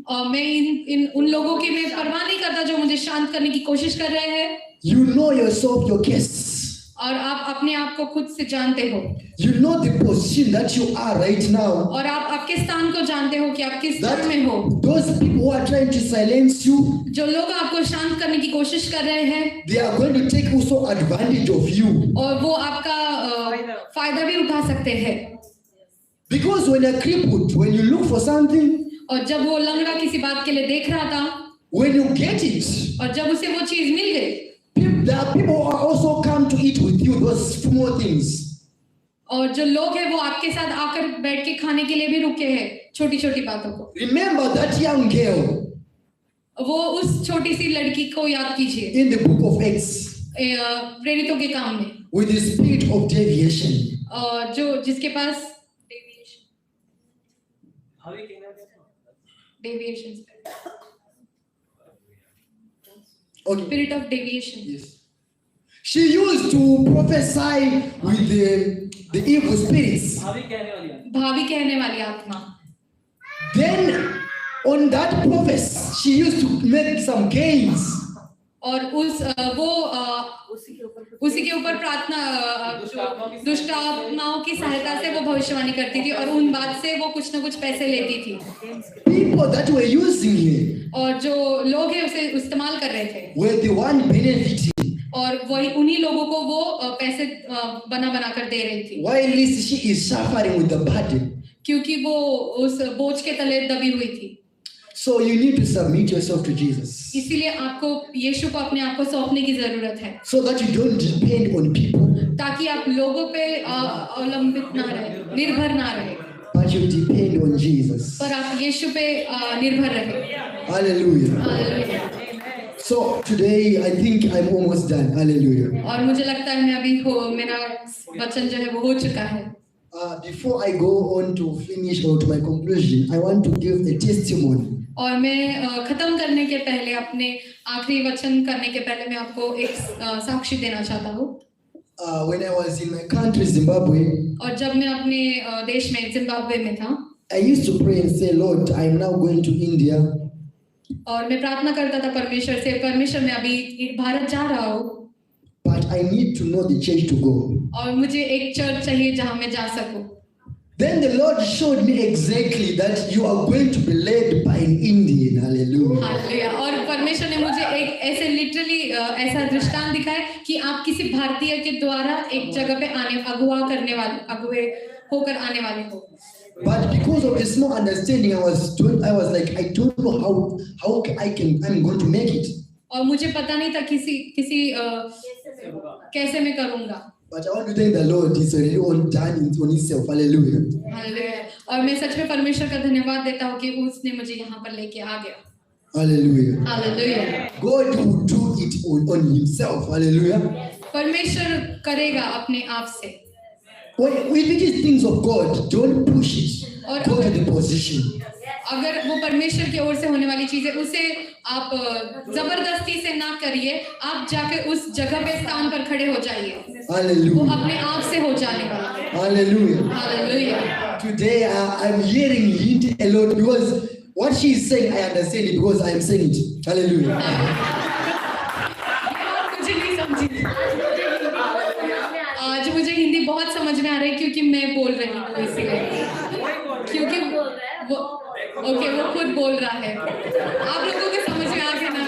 Speaker 6: और मैं उन लोगों की मैं परवाह नहीं करता जो मुझे शांत करने की कोशिश कर रहे हैं।
Speaker 4: You know yourself, your case.
Speaker 6: और आप अपने आप को खुद से जानते हो,
Speaker 4: You know the position that you are right now.
Speaker 6: और आप आपके स्थान को जानते हो कि आप किस
Speaker 4: That
Speaker 6: स्थान में हो।
Speaker 4: those people who are trying to silence you,
Speaker 6: जो लोग आपको शांत करने की कोशिश कर रहे हैं,
Speaker 4: they are going to take also advantage of you.
Speaker 6: और वो आपका फायदा भी उठा सकते हैं।
Speaker 4: Because when you're crippled, when you look for something,
Speaker 6: और जब वो लंगड़ा किसी बात के लिए देख रहा था,
Speaker 4: when you get it,
Speaker 6: और जब उसे वो चीज मिल गई,
Speaker 4: there are people who are also come to eat with you those small things.
Speaker 6: और जो लोग हैं वो आपके साथ आकर बैठ के खाने के लिए भी रुके हैं, छोटी छोटी बातों को।
Speaker 4: Remember that young girl
Speaker 6: वो उस छोटी सी लड़की को याद कीजिए
Speaker 4: in the book of Acts
Speaker 6: प्रेरितों के काम में,
Speaker 4: with the spirit of deviation.
Speaker 6: जो जिसके पास deviation,
Speaker 4: Okay.
Speaker 6: Spirit of deviation.
Speaker 4: Yes. She used to prophesy with the evil spirits.
Speaker 6: भावी कहने वाली आत्मा।
Speaker 4: Then on that prophecy, she used to make some gains.
Speaker 6: और उसी के ऊपर प्रार्थना, दुष्ट आत्माओं की सहायता से वो भविष्यवाणी करती थी, और उन बात से वो कुछ न कुछ पैसे लेती थी।
Speaker 4: People that were using her
Speaker 6: और जो लोग हैं उसे इस्तेमाल कर रहे थे,
Speaker 4: were the one benefiting,
Speaker 6: और वही उन्हीं लोगों को वो पैसे बना कर दे रही थी,
Speaker 4: while she is suffering with the burden.
Speaker 6: क्योंकि वो उस बोझ के तले दबी हुई थी।
Speaker 4: So you need to submit yourself to Jesus,
Speaker 6: इसीलिए आपको यीशु को अपने आप को सौंपने की जरूरत है,
Speaker 4: so that you don't depend on people,
Speaker 6: ताकि आप लोगों पे अवलंबित ना रहे, निर्भर ना रहे,
Speaker 4: but you depend on Jesus.
Speaker 6: पर आप यीशु पे निर्भर रहे।
Speaker 4: Hallelujah.
Speaker 6: Hallelujah.
Speaker 4: So today I think I'm almost done. Hallelujah.
Speaker 6: और मुझे लगता है मैं अभी मेरा वचन जो है वो हो चुका है।
Speaker 4: Before I go on to finish or to my conclusion, I want to give a testimony.
Speaker 6: और मैं खत्म करने के पहले, अपने आखिरी वचन करने के पहले, मैं आपको एक साक्षी देना चाहता हूँ।
Speaker 4: When I was in my country, Zimbabwe,
Speaker 6: और जब मैं अपने देश में जिम्बाब्वे में था,
Speaker 4: I used to pray and say, Lord, I'm now going to India.
Speaker 6: और मैं प्रार्थना करता था परमेश्वर से, परमेश्वर मैं अभी भारत जा रहा हूँ,
Speaker 4: But I need to know the church to go.
Speaker 6: और मुझे एक चर्च चाहिए जहाँ मैं जा सकूँ।
Speaker 4: Then the Lord showed me exactly that you are going to be led by an Indian. Hallelujah.
Speaker 6: Hallelujah. और परमेश्वर ने मुझे एक ऐसे लिटरली ऐसा दृष्टांत दिखाया कि आप किसी भारतीय के द्वारा एक जगह पे अगुवा करने वाले अगुवे होकर आने वाले हो।
Speaker 4: But because of the small understanding, I was like, I don't know how I'm going to make it.
Speaker 6: और मुझे पता नहीं था किसी कैसे मैं करूँगा।
Speaker 4: But I want to thank the Lord. He's already done it on himself. Hallelujah.
Speaker 6: Hallelujah. और मैं सच में परमेश्वर का धन्यवाद देता हूँ कि उसने मुझे यहाँ पर लेके आ गया।
Speaker 4: Hallelujah.
Speaker 6: Hallelujah.
Speaker 4: God will do it on himself. Hallelujah.
Speaker 6: परमेश्वर करेगा अपने आप से।
Speaker 4: If it is things of God, don't push it. Go to the position.
Speaker 6: अगर वो परमेश्वर की ओर से होने वाली चीज है उसे आप जबरदस्ती से ना करिए, आप जाकर उस जगह पे स्थान पर खड़े हो जाइए।
Speaker 4: Hallelujah.
Speaker 6: वो अपने आप से हो जाने वाला है।
Speaker 4: Hallelujah.
Speaker 6: Hallelujah.
Speaker 4: Today I'm hearing hint a lot because what she is saying I understand it because I am saying it. Hallelujah.
Speaker 6: कुछ नहीं समझी। आज मुझे हिंदी बहुत समझ में आ रही है क्योंकि मैं बोल रही हूँ इसलिए, क्योंकि वो ओके वो खुद बोल रहा है। आप लोगों को समझ में आ गया ना?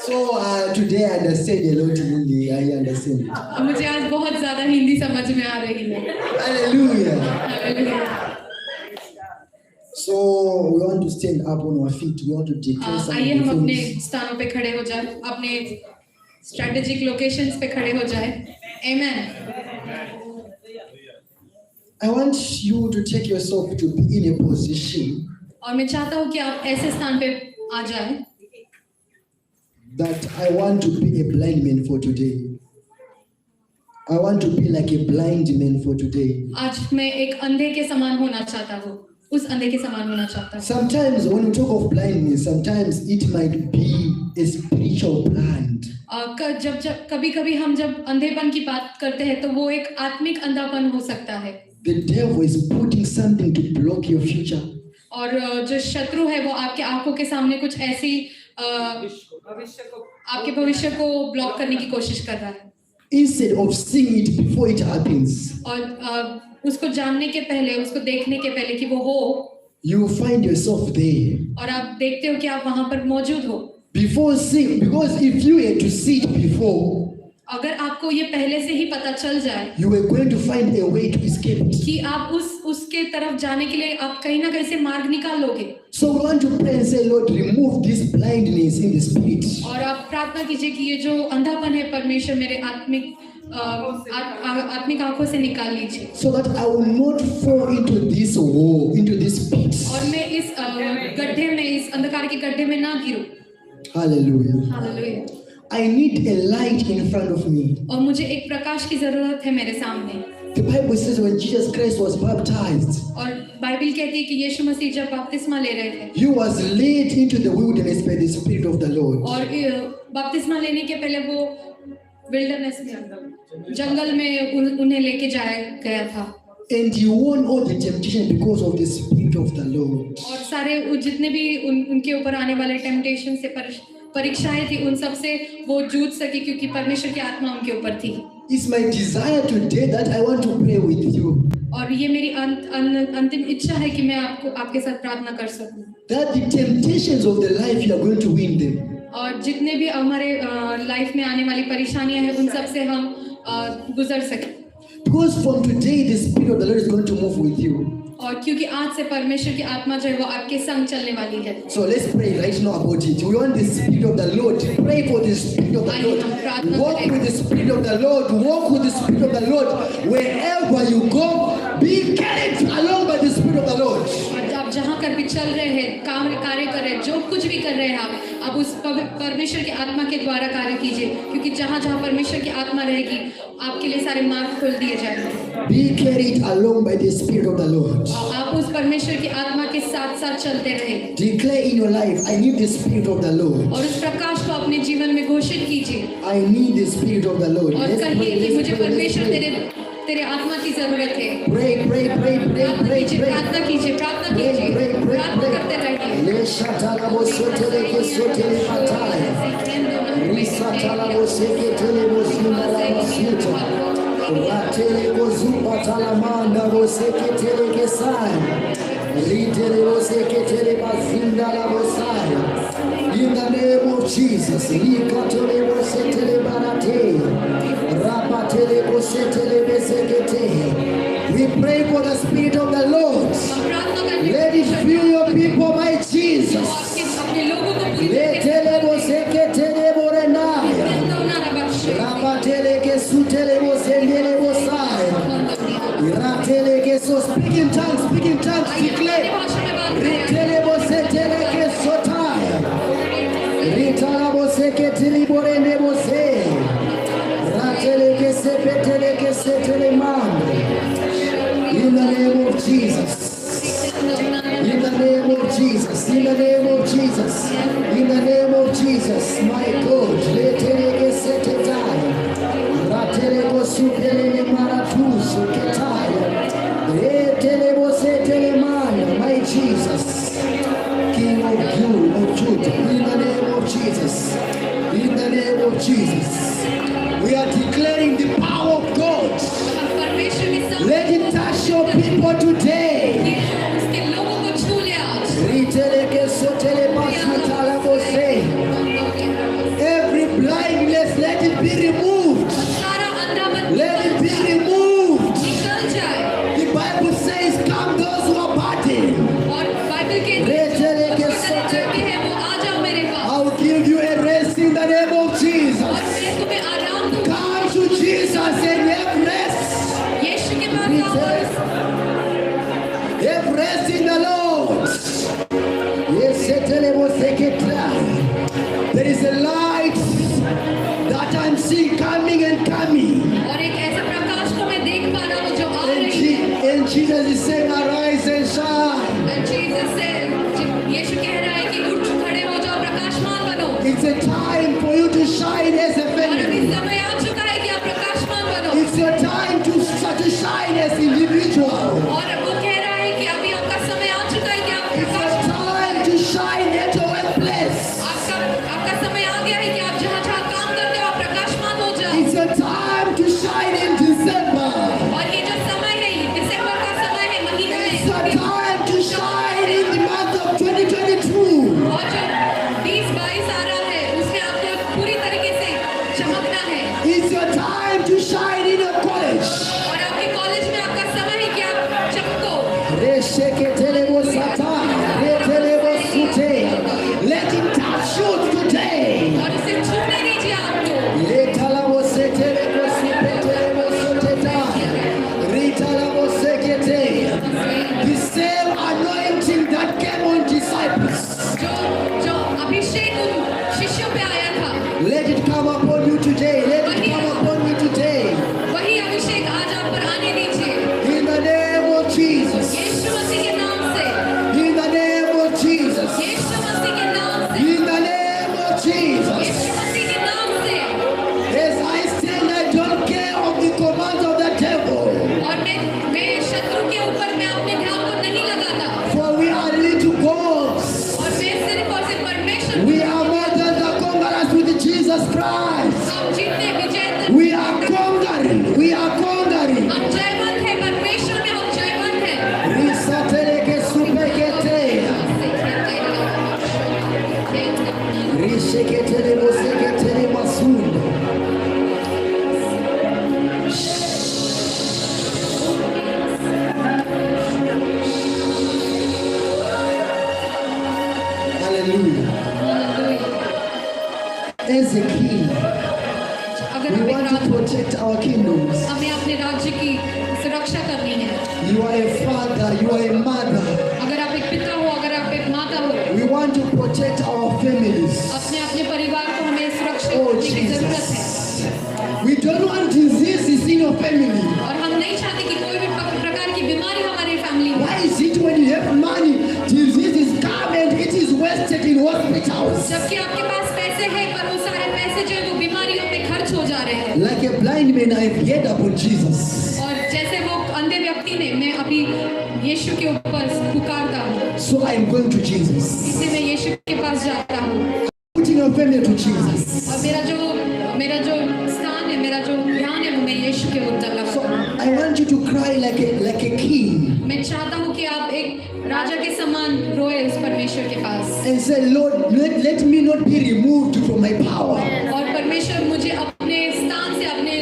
Speaker 4: So today I understand a lot in Hindi. I understand it.
Speaker 6: मुझे आज बहुत ज्यादा हिंदी समझ में आ रही है।
Speaker 4: Hallelujah.
Speaker 6: Hallelujah.
Speaker 4: So we want to stand up on our feet. We want to declare some
Speaker 6: आइए हम अपने
Speaker 4: things.
Speaker 6: स्थानों पे खड़े हो जाए, अपने स्ट्रेटेजिक लोकेशंस पे खड़े हो जाए। आमेन।
Speaker 4: I want you to take yourself to be in a position
Speaker 6: और मैं चाहता हूँ कि आप ऐसे स्थान पे आ जाए
Speaker 4: that I want to be a blind man for today. I want to be like a blind man for today.
Speaker 6: आज मैं एक अंधे के समान होना चाहता हूँ, उस अंधे के समान होना चाहता हूँ।
Speaker 4: Sometimes when we talk of blindness, sometimes it might be a spiritual blind.
Speaker 6: जब कभी हम जब अंधेपन की बात करते हैं तो वो एक आत्मिक अंधापन हो सकता है।
Speaker 4: The devil is putting something to block your future.
Speaker 6: और जो शत्रु है वो आपके आंखों के सामने कुछ ऐसी आपके भविष्य को ब्लॉक करने की कोशिश कर रहा है।
Speaker 4: Instead of seeing it before it happens,
Speaker 6: और उसको जानने के पहले, उसको देखने के पहले कि वो हो,
Speaker 4: you find yourself there.
Speaker 6: और आप देखते हो कि आप वहां पर मौजूद हो।
Speaker 4: Before seeing, because if you had to see it before,
Speaker 6: अगर आपको ये पहले से ही पता चल जाए
Speaker 4: you were going to find a way to escape it.
Speaker 6: कि आप उसके तरफ जाने के लिए आप कहीं ना कहीं से मार्ग निकाल लोगे।
Speaker 4: So we want to pray and say, Lord, remove this blindness in the spirit.
Speaker 6: और आप प्रार्थना कीजिए कि ये जो अंधापन है परमेश्वर मेरे आत्मिक आंखों से निकाल लीजिए।
Speaker 4: So that I will not fall into this hole, into this pit.
Speaker 6: और मैं इस गड्ढे में, इस अंधकार के गड्ढे में ना गिरूं।
Speaker 4: Hallelujah.
Speaker 6: Hallelujah.
Speaker 4: I need a light in front of me.
Speaker 6: और मुझे एक प्रकाश की जरूरत है मेरे सामने।
Speaker 4: The Bible says when Jesus Christ was baptized,
Speaker 6: और बाइबल कहती है कि यीशु मसीह जब बपतिस्मा ले रहे थे,
Speaker 4: he was led into the wilderness by the Spirit of the Lord.
Speaker 6: और बपतिस्मा लेने के पहले वो विल्डरनेस में, जंगल में उन्हें लेके जाया गया था।
Speaker 4: And he won all the temptation because of the Spirit of the Lord.
Speaker 6: और सारे जितने भी उनके ऊपर आने वाले टेम्पटेशन से परीक्षाएं थी, उन सब से वो जूझ सके क्योंकि परमेश्वर की आत्मा उनके ऊपर थी।
Speaker 4: It's my desire today that I want to pray with you.
Speaker 6: और ये मेरी अंतिम इच्छा है कि मैं आपके साथ प्रार्थना कर सकूं।
Speaker 4: That the temptations of the life you are going to win them.
Speaker 6: और जितने भी हमारे लाइफ में आने वाली परेशानियां हैं उन सब से हम गुजर सकें।
Speaker 4: Because from today the Spirit of the Lord is going to move with you.
Speaker 6: और क्योंकि आज से परमेश्वर की आत्मा जो है वो आपके संग चलने वाली है।
Speaker 4: So let's pray right now about it. We want the Spirit of the Lord. Pray for the Spirit of the Lord. Walk with the Spirit of the Lord. Walk with the Spirit of the Lord. Wherever you go, be carried along by the Spirit of the Lord.
Speaker 6: और आप जहाँ कर भी चल रहे हैं, कार्य कर रहे हैं, जो कुछ भी कर रहे हैं आप उस परमेश्वर की आत्मा के द्वारा कार्य कीजिए, क्योंकि जहाँ जहाँ परमेश्वर की आत्मा रहेगी आपके लिए सारे मार्ग खोल दिए जाएंगे।
Speaker 4: Be carried along by the Spirit of the Lord.
Speaker 6: आप उस परमेश्वर की आत्मा के साथ साथ चलते रहें।
Speaker 4: Declare in your life, I need the Spirit of the Lord.
Speaker 6: और उस प्रकाश को अपने जीवन में घोषित कीजिए।
Speaker 4: I need the Spirit of the Lord.
Speaker 6: और कहिए कि मुझे परमेश्वर तेरे आत्मा की जरूरत है।
Speaker 4: Pray, pray, pray, pray, pray, pray.
Speaker 6: प्रार्थना कीजिए, प्रार्थना कीजिए, प्रार्थना करते रहिए।
Speaker 4: Le shatala bosotele ke sotele pataya. Risatala boseke tele bosina la basita. Ratele kozupa talamanda roseke tele kesai. Litele roseke tele bazinda la bosai. In the name of Jesus, likatele rosetele barate. Rapatele rosetele besekete. We pray for the Spirit of the Lord. Let it fill your people, my Jesus. Letele boseke tele borenaya. Rapatele kesutele bosendele bosai. Ratele keso. Speak in tongues, declare. Retele bosetele kesotaya. Ritala boseke tili borende bose. Ratele kesepetele kesetele man. In the name of Jesus. In the name of Jesus. In the name of Jesus. In the name of Jesus. My God. Letele kesetetaya. Ratele kosupele maratusu ketaya. Retele bosetele man. My Jesus. King of Judah. In the name of Jesus. In the name of Jesus. We are declaring the power of God. Let it touch your people today. Every blindness, let it be removed. Let it be removed. The Bible says, come those who are burdened. I will give you a rest in the name of Jesus. Come to Jesus and have rest. Have rest in the Lord. There is a light that I'm seeing coming and coming. And Jesus is saying, arise and shine. It's a time for you to shine as a family. It's your time to shine as individual. It's your time to shine at your workplace. It's your time to shine in December. It's your time to shine in the month of 2022. It's your time to shine in your college. Let it touch you today. The same anointing that came on disciples. Let it come upon you today. Let it come upon me today. In the name of Jesus. In the name of Jesus. In the name of Jesus. As I stand, I don't care of the commands of the devil. For we are little gods. We are more than the conquerors with Jesus Christ. We are conquering. We are conquering. Hallelujah. As a king, we want to protect our kingdoms.
Speaker 6: हमें अपने राज्य की सुरक्षा करनी है.
Speaker 4: You are a father, you are a mother.
Speaker 6: अगर आप एक पिता हो, अगर आप एक माता हो,
Speaker 4: We want to protect our families.
Speaker 6: अपने परिवार को हमें सुरक्षित
Speaker 4: Oh
Speaker 6: करने की जरूरत है.
Speaker 4: Jesus. We don't want diseases in your family.
Speaker 6: और हम नहीं चाहते कि कोई भी प्रकार की बीमारी हमारी फैमिली में.
Speaker 4: Why is it when you have money, diseases come and it is wasted in hospitals?
Speaker 6: जबकि आपके पास पैसे हैं पर वो सारे पैसे जो है वो बीमारियों में खर्च हो जा रहे हैं.
Speaker 4: Like a blind man, I have heard about Jesus.
Speaker 6: और जैसे वो अंधे व्यक्ति ने, मैं अभी यीशु के ऊपर पुकारता हूँ.
Speaker 4: So I am going to Jesus.
Speaker 6: इसलिए मैं यीशु के पास जाता हूँ.
Speaker 4: Putting your family to Jesus.
Speaker 6: और मेरा जो स्थान है, मेरा जो ध्यान है वो मैं यीशु के ऊपर
Speaker 4: I want you to cry like a king
Speaker 6: मैं चाहता हूँ कि आप एक राजा के समान रोए उस परमेश्वर के पास
Speaker 4: and say, Lord, let me not be removed from my power.
Speaker 6: और परमेश्वर मुझे अपने स्थान से अपने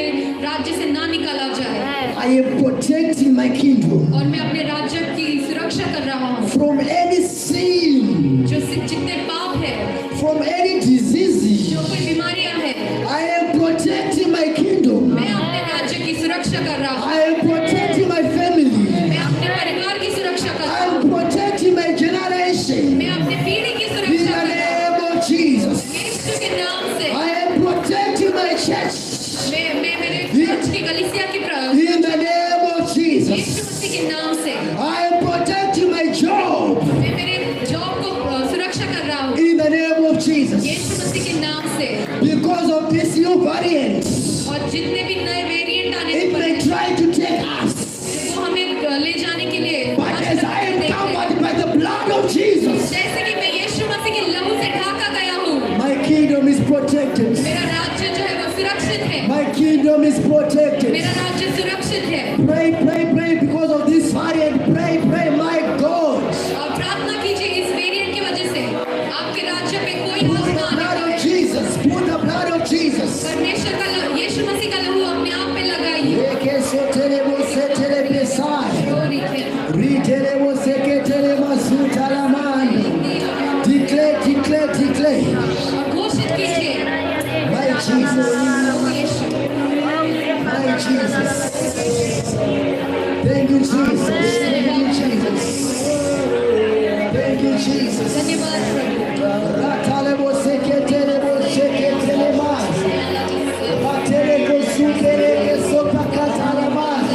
Speaker 6: राज्य से ना निकाला जाए
Speaker 4: I am protecting my kingdom
Speaker 6: और मैं अपने राज्य की सुरक्षा कर रहा हूँ
Speaker 4: from any sin,
Speaker 6: जो जितने पाप है
Speaker 4: from any diseases.
Speaker 6: जो कोई बीमारियां है
Speaker 4: I am protecting my kingdom.
Speaker 6: मैं अपने राज्य की सुरक्षा कर रहा हूँ
Speaker 4: I am protecting my family.
Speaker 6: मैं अपने परिवार की सुरक्षा कर रहा
Speaker 4: I
Speaker 6: हूँ
Speaker 4: am protecting my generation.
Speaker 6: मैं अपने पीढ़ी की
Speaker 4: In
Speaker 6: सुरक्षा
Speaker 4: the
Speaker 6: कर रहा हूँ
Speaker 4: name of Jesus.
Speaker 6: यीशु के नाम से
Speaker 4: I am protecting my church.
Speaker 6: मैं मेरे चर्च की कलीसिया की
Speaker 4: In the name of
Speaker 6: Yeshu
Speaker 4: Jesus.
Speaker 6: मसीह के नाम से
Speaker 4: I am protecting my job.
Speaker 6: मैं मेरे जॉब को सुरक्षा कर रहा हूँ
Speaker 4: In the name of Jesus.
Speaker 6: यीशु मसीह के नाम से
Speaker 4: Because of this new variant,
Speaker 6: और जितने भी नए वेरिएंट आने
Speaker 4: it
Speaker 6: वाले
Speaker 4: may try to take us.
Speaker 6: वो हमें ले जाने के लिए
Speaker 4: But as I am covered by the blood of Jesus,
Speaker 6: जैसे कि मैं यीशु मसीह के लहू से ढाका गया हूँ
Speaker 4: my kingdom is protected.
Speaker 6: मेरा राज्य जो है वो सुरक्षित है
Speaker 4: My kingdom is protected.
Speaker 6: मेरा राज्य सुरक्षित है
Speaker 4: Pray, pray, pray because of this variant. Pray, pray, my God.
Speaker 6: और प्रार्थना कीजिए इस वेरिएंट की वजह से आपके राज्य पे कोई
Speaker 4: Put
Speaker 6: हाथ
Speaker 4: the
Speaker 6: ना आने
Speaker 4: blood
Speaker 6: पाए
Speaker 4: of Jesus. Put the blood of Jesus.
Speaker 6: परमेश्वर का यीशु मसीह का लहू अपने आप पे लगाइए
Speaker 4: Eke soterebo setere pesai.
Speaker 6: Glory to him.
Speaker 4: Riterebo seketere masuta la mani. Declare, declare, declare.
Speaker 6: और घोषित कीजिए
Speaker 4: My Jesus.
Speaker 6: Yeshu
Speaker 4: My Jesus. Thank you, Jesus. Thank you, Jesus. Thank you, Jesus.
Speaker 6: धन्यवाद प्रभु
Speaker 4: Ratalebo seketerebo seketere mas. Raterebo sukereke sopakatala mas.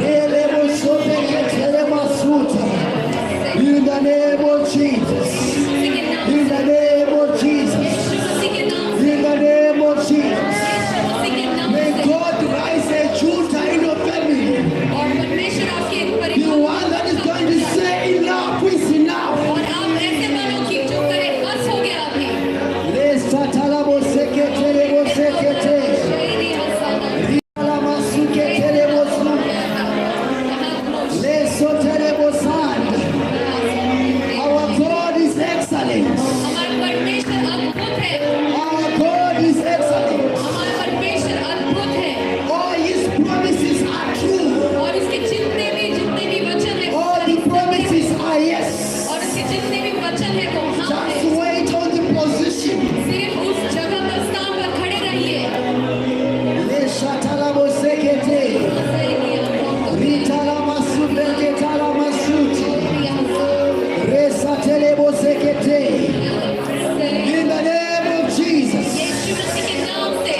Speaker 4: Relebo sopeketere masuta. In the name of Jesus.
Speaker 6: मसीह के नाम
Speaker 4: In the name of Jesus.
Speaker 6: यीशु मसीह के नाम
Speaker 4: In the name of Jesus.
Speaker 6: यीशु मसीह के नाम
Speaker 4: May
Speaker 6: से
Speaker 4: God rise a Judah in your family.
Speaker 6: और परमेश्वर आपके
Speaker 4: The
Speaker 6: परिवार
Speaker 4: one that is going to say enough is enough.
Speaker 6: और आप ऐसे बनो कि जो करे बस हो गया अभी
Speaker 4: Lesatalabo seketerebo sekete.
Speaker 6: शहीदी हसाना
Speaker 4: Ritalama suketerebo su. Lesoterebo sand. Our God is excellent.
Speaker 6: हमारा परमेश्वर अद्भुत है
Speaker 4: Our God is excellent.
Speaker 6: हमारा परमेश्वर अद्भुत है
Speaker 4: All His promises are true.
Speaker 6: और उसके जितने भी वचन है
Speaker 4: All the promises are yes.
Speaker 6: और उसके जितने भी वचन है वो हाँ है
Speaker 4: Just wait on the position.
Speaker 6: सिर्फ उस जगह पर स्थान पर खड़े रहिए
Speaker 4: Leshatalabo sekete. Ritalama subeketala suti. Resatelebo sekete. In the name of Jesus.
Speaker 6: यीशु मसीह के नाम से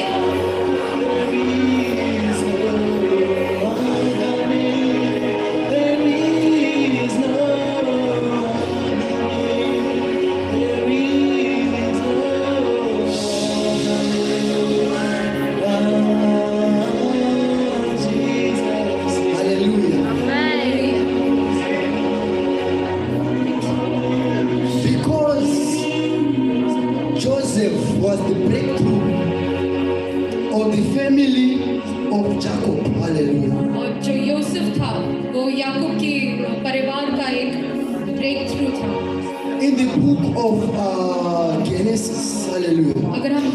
Speaker 4: Hallelujah. Because Joseph was the breakthrough of the family of Jacob. Hallelujah.
Speaker 6: और जो यूसुफ था वो याकूब के परिवार का एक ब्रेक थ्रू था
Speaker 4: In the book of Genesis, hallelujah,
Speaker 6: अगर हम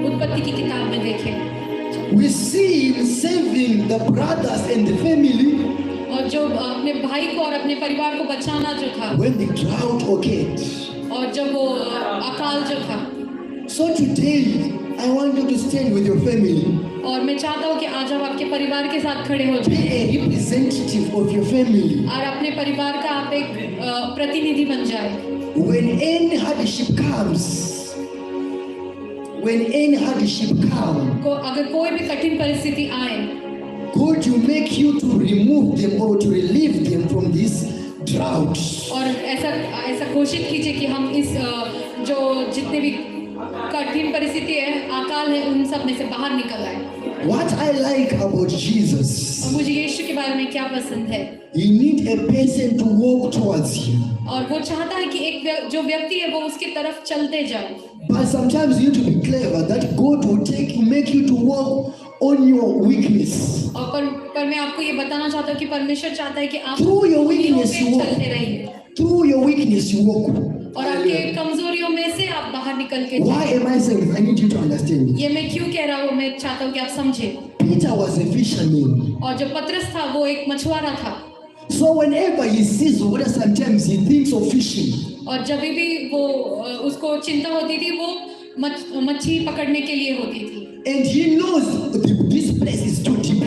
Speaker 6: उत्पत्ति की किताब में देखें
Speaker 4: we see him saving the brothers and the family
Speaker 6: और जो अपने भाई को और अपने परिवार को बचाना जो था
Speaker 4: when the drought occurred.
Speaker 6: और जब वो अकाल जो था
Speaker 4: So today, I want you to stand with your family.
Speaker 6: और मैं चाहता हूँ कि आज आप आपके परिवार के साथ खड़े हो
Speaker 4: Be
Speaker 6: जाएं
Speaker 4: a representative of your family.
Speaker 6: और अपने परिवार का आप एक प्रतिनिधि बन जाए
Speaker 4: When any hardship comes, when any hardship comes,
Speaker 6: अगर कोई भी कठिन परिस्थिति आए
Speaker 4: God will make you to remove them or to relieve them from this drought.
Speaker 6: और ऐसा घोषित कीजिए कि हम इस जो जितने भी कठिन परिस्थिति है, अकाल है, उन सब में से बाहर निकल आए।
Speaker 4: What I like about Jesus,
Speaker 6: और मुझे यीशु के बारे में क्या पसंद है,
Speaker 4: he need a person to walk towards him.
Speaker 6: और वो चाहता है कि जो व्यक्ति है वो उसकी तरफ चलते जाए।
Speaker 4: But sometimes you need to be clever that God will make you to walk on your weakness.
Speaker 6: और पर मैं आपको ये बताना चाहता हूँ कि परमेश्वर चाहता है कि आप
Speaker 4: Through your weakness you
Speaker 6: कमजोरियों पे चलते
Speaker 4: walk.
Speaker 6: रहिए,
Speaker 4: Through your weakness you walk.
Speaker 6: और आपके कमजोरियों में से आप बाहर निकल के
Speaker 4: Why
Speaker 6: जाए।
Speaker 4: am I saying this? I need you to understand it.
Speaker 6: ये मैं क्यों कह रहा हूँ, मैं चाहता हूँ कि आप समझे।
Speaker 4: Peter was a fisherman.
Speaker 6: और जो पतरस था वो एक मछुआरा था,
Speaker 4: So whenever he sees water, sometimes he thinks of fishing.
Speaker 6: और जब भी वो उसको चिंता होती थी वो मच्छी पकड़ने के लिए होती थी,
Speaker 4: And he knows this place is too deep.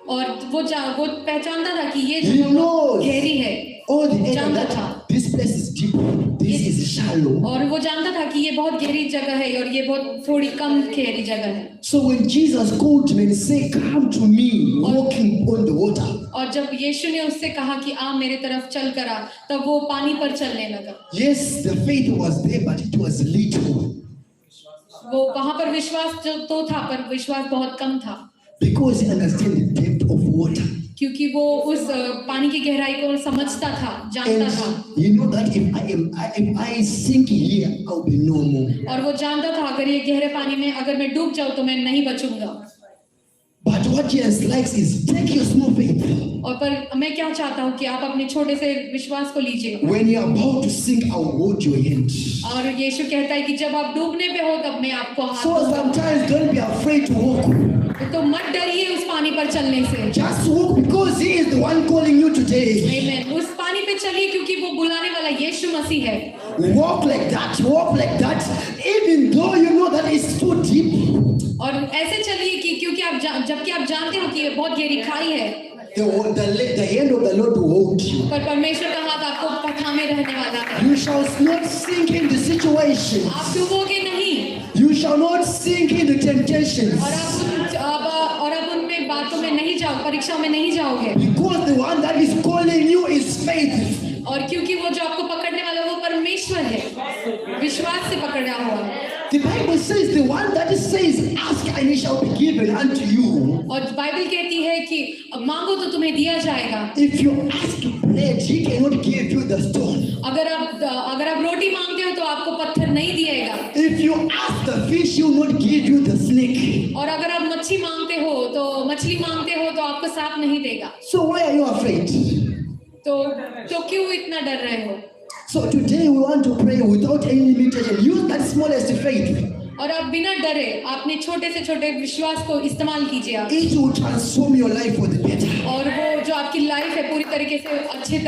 Speaker 6: और वो पहचानता था कि ये
Speaker 4: He
Speaker 6: जगह
Speaker 4: knows.
Speaker 6: गहरी है,
Speaker 4: All the area
Speaker 6: जानता
Speaker 4: that
Speaker 6: था।
Speaker 4: this place is deep, this is shallow.
Speaker 6: और वो जानता था कि ये बहुत गहरी जगह है और ये बहुत थोड़ी कम गहरी जगह है।
Speaker 4: So when Jesus called him and said, "Come to me," walking on the water,
Speaker 6: और जब यीशु ने उससे कहा कि आ मेरे तरफ चल कर आ, तब वो पानी पर चलने लगा।
Speaker 4: yes, the faith was there, but it was little
Speaker 6: वो वहां पर विश्वास तो था, पर विश्वास बहुत कम था,
Speaker 4: because he understood the depth of water.
Speaker 6: क्योंकि वो उस पानी की गहराई को समझता था, जानता था,
Speaker 4: And you know that if I sink here, I'll be no more.
Speaker 6: और वो जानता था अगर ये गहरे पानी में अगर मैं डूब जाऊं तो मैं नहीं बचूंगा।
Speaker 4: But what Jesus likes is take your small faith.
Speaker 6: और पर मैं क्या चाहता हूँ कि आप अपने छोटे से विश्वास को लीजिए।
Speaker 4: When you're about to sink, I'll hold your hand.
Speaker 6: और यीशु कहता है कि जब आप डूबने पे हो तब मैं आपको हाथ
Speaker 4: So
Speaker 6: दूंगा।
Speaker 4: sometimes don't be afraid to walk.
Speaker 6: तो मत डरिए उस पानी पर चलने से।
Speaker 4: Just walk because He is the one calling you today.
Speaker 6: आमीन। उस पानी पे चलिए क्योंकि वो बुलाने वाला यीशु मसीह है।
Speaker 4: Walk like that, even though you know that it's too deep.
Speaker 6: और ऐसे चलिए कि क्योंकि जबकि आप जानते हो कि ये बहुत गहरी खाई है,
Speaker 4: The hand of the Lord will hold you.
Speaker 6: पर परमेश्वर का हाथ आपको थामे रहने वाला है।
Speaker 4: You shall not sink in the situation.
Speaker 6: आप डूबोगे नहीं,
Speaker 4: You shall not sink in the temptations.
Speaker 6: और अब उनमें बातों में नहीं जाओ, परीक्षाओं में नहीं जाओगे,
Speaker 4: Because the one that is calling you is faith.
Speaker 6: और क्योंकि वो जो आपको पकड़ने वाला वो परमेश्वर है, विश्वास से पकड़ा हुआ है।
Speaker 4: The Bible says the one that says, "Ask and it shall be given unto you."
Speaker 6: और बाइबल कहती है कि मांगो तो तुम्हें दिया जाएगा।
Speaker 4: If you ask bread, He cannot give you the stone.
Speaker 6: अगर आप रोटी मांगते हो तो आपको पत्थर नहीं दिएगा,
Speaker 4: If you ask the fish, He will not give you the snake.
Speaker 6: और अगर आप मच्छी मांगते हो तो मछली मांगते हो तो आपको सांप नहीं देगा।
Speaker 4: So why are you afraid?
Speaker 6: तो क्यों इतना डर रहे हो?
Speaker 4: So today we want to pray without any limitation. Use that smallest faith.
Speaker 6: और आप बिना डरे अपने छोटे से छोटे विश्वास को इस्तेमाल कीजिए आप।
Speaker 4: It will transform your life for the better.
Speaker 6: और वो जो आपकी लाइफ है पूरी तरीके से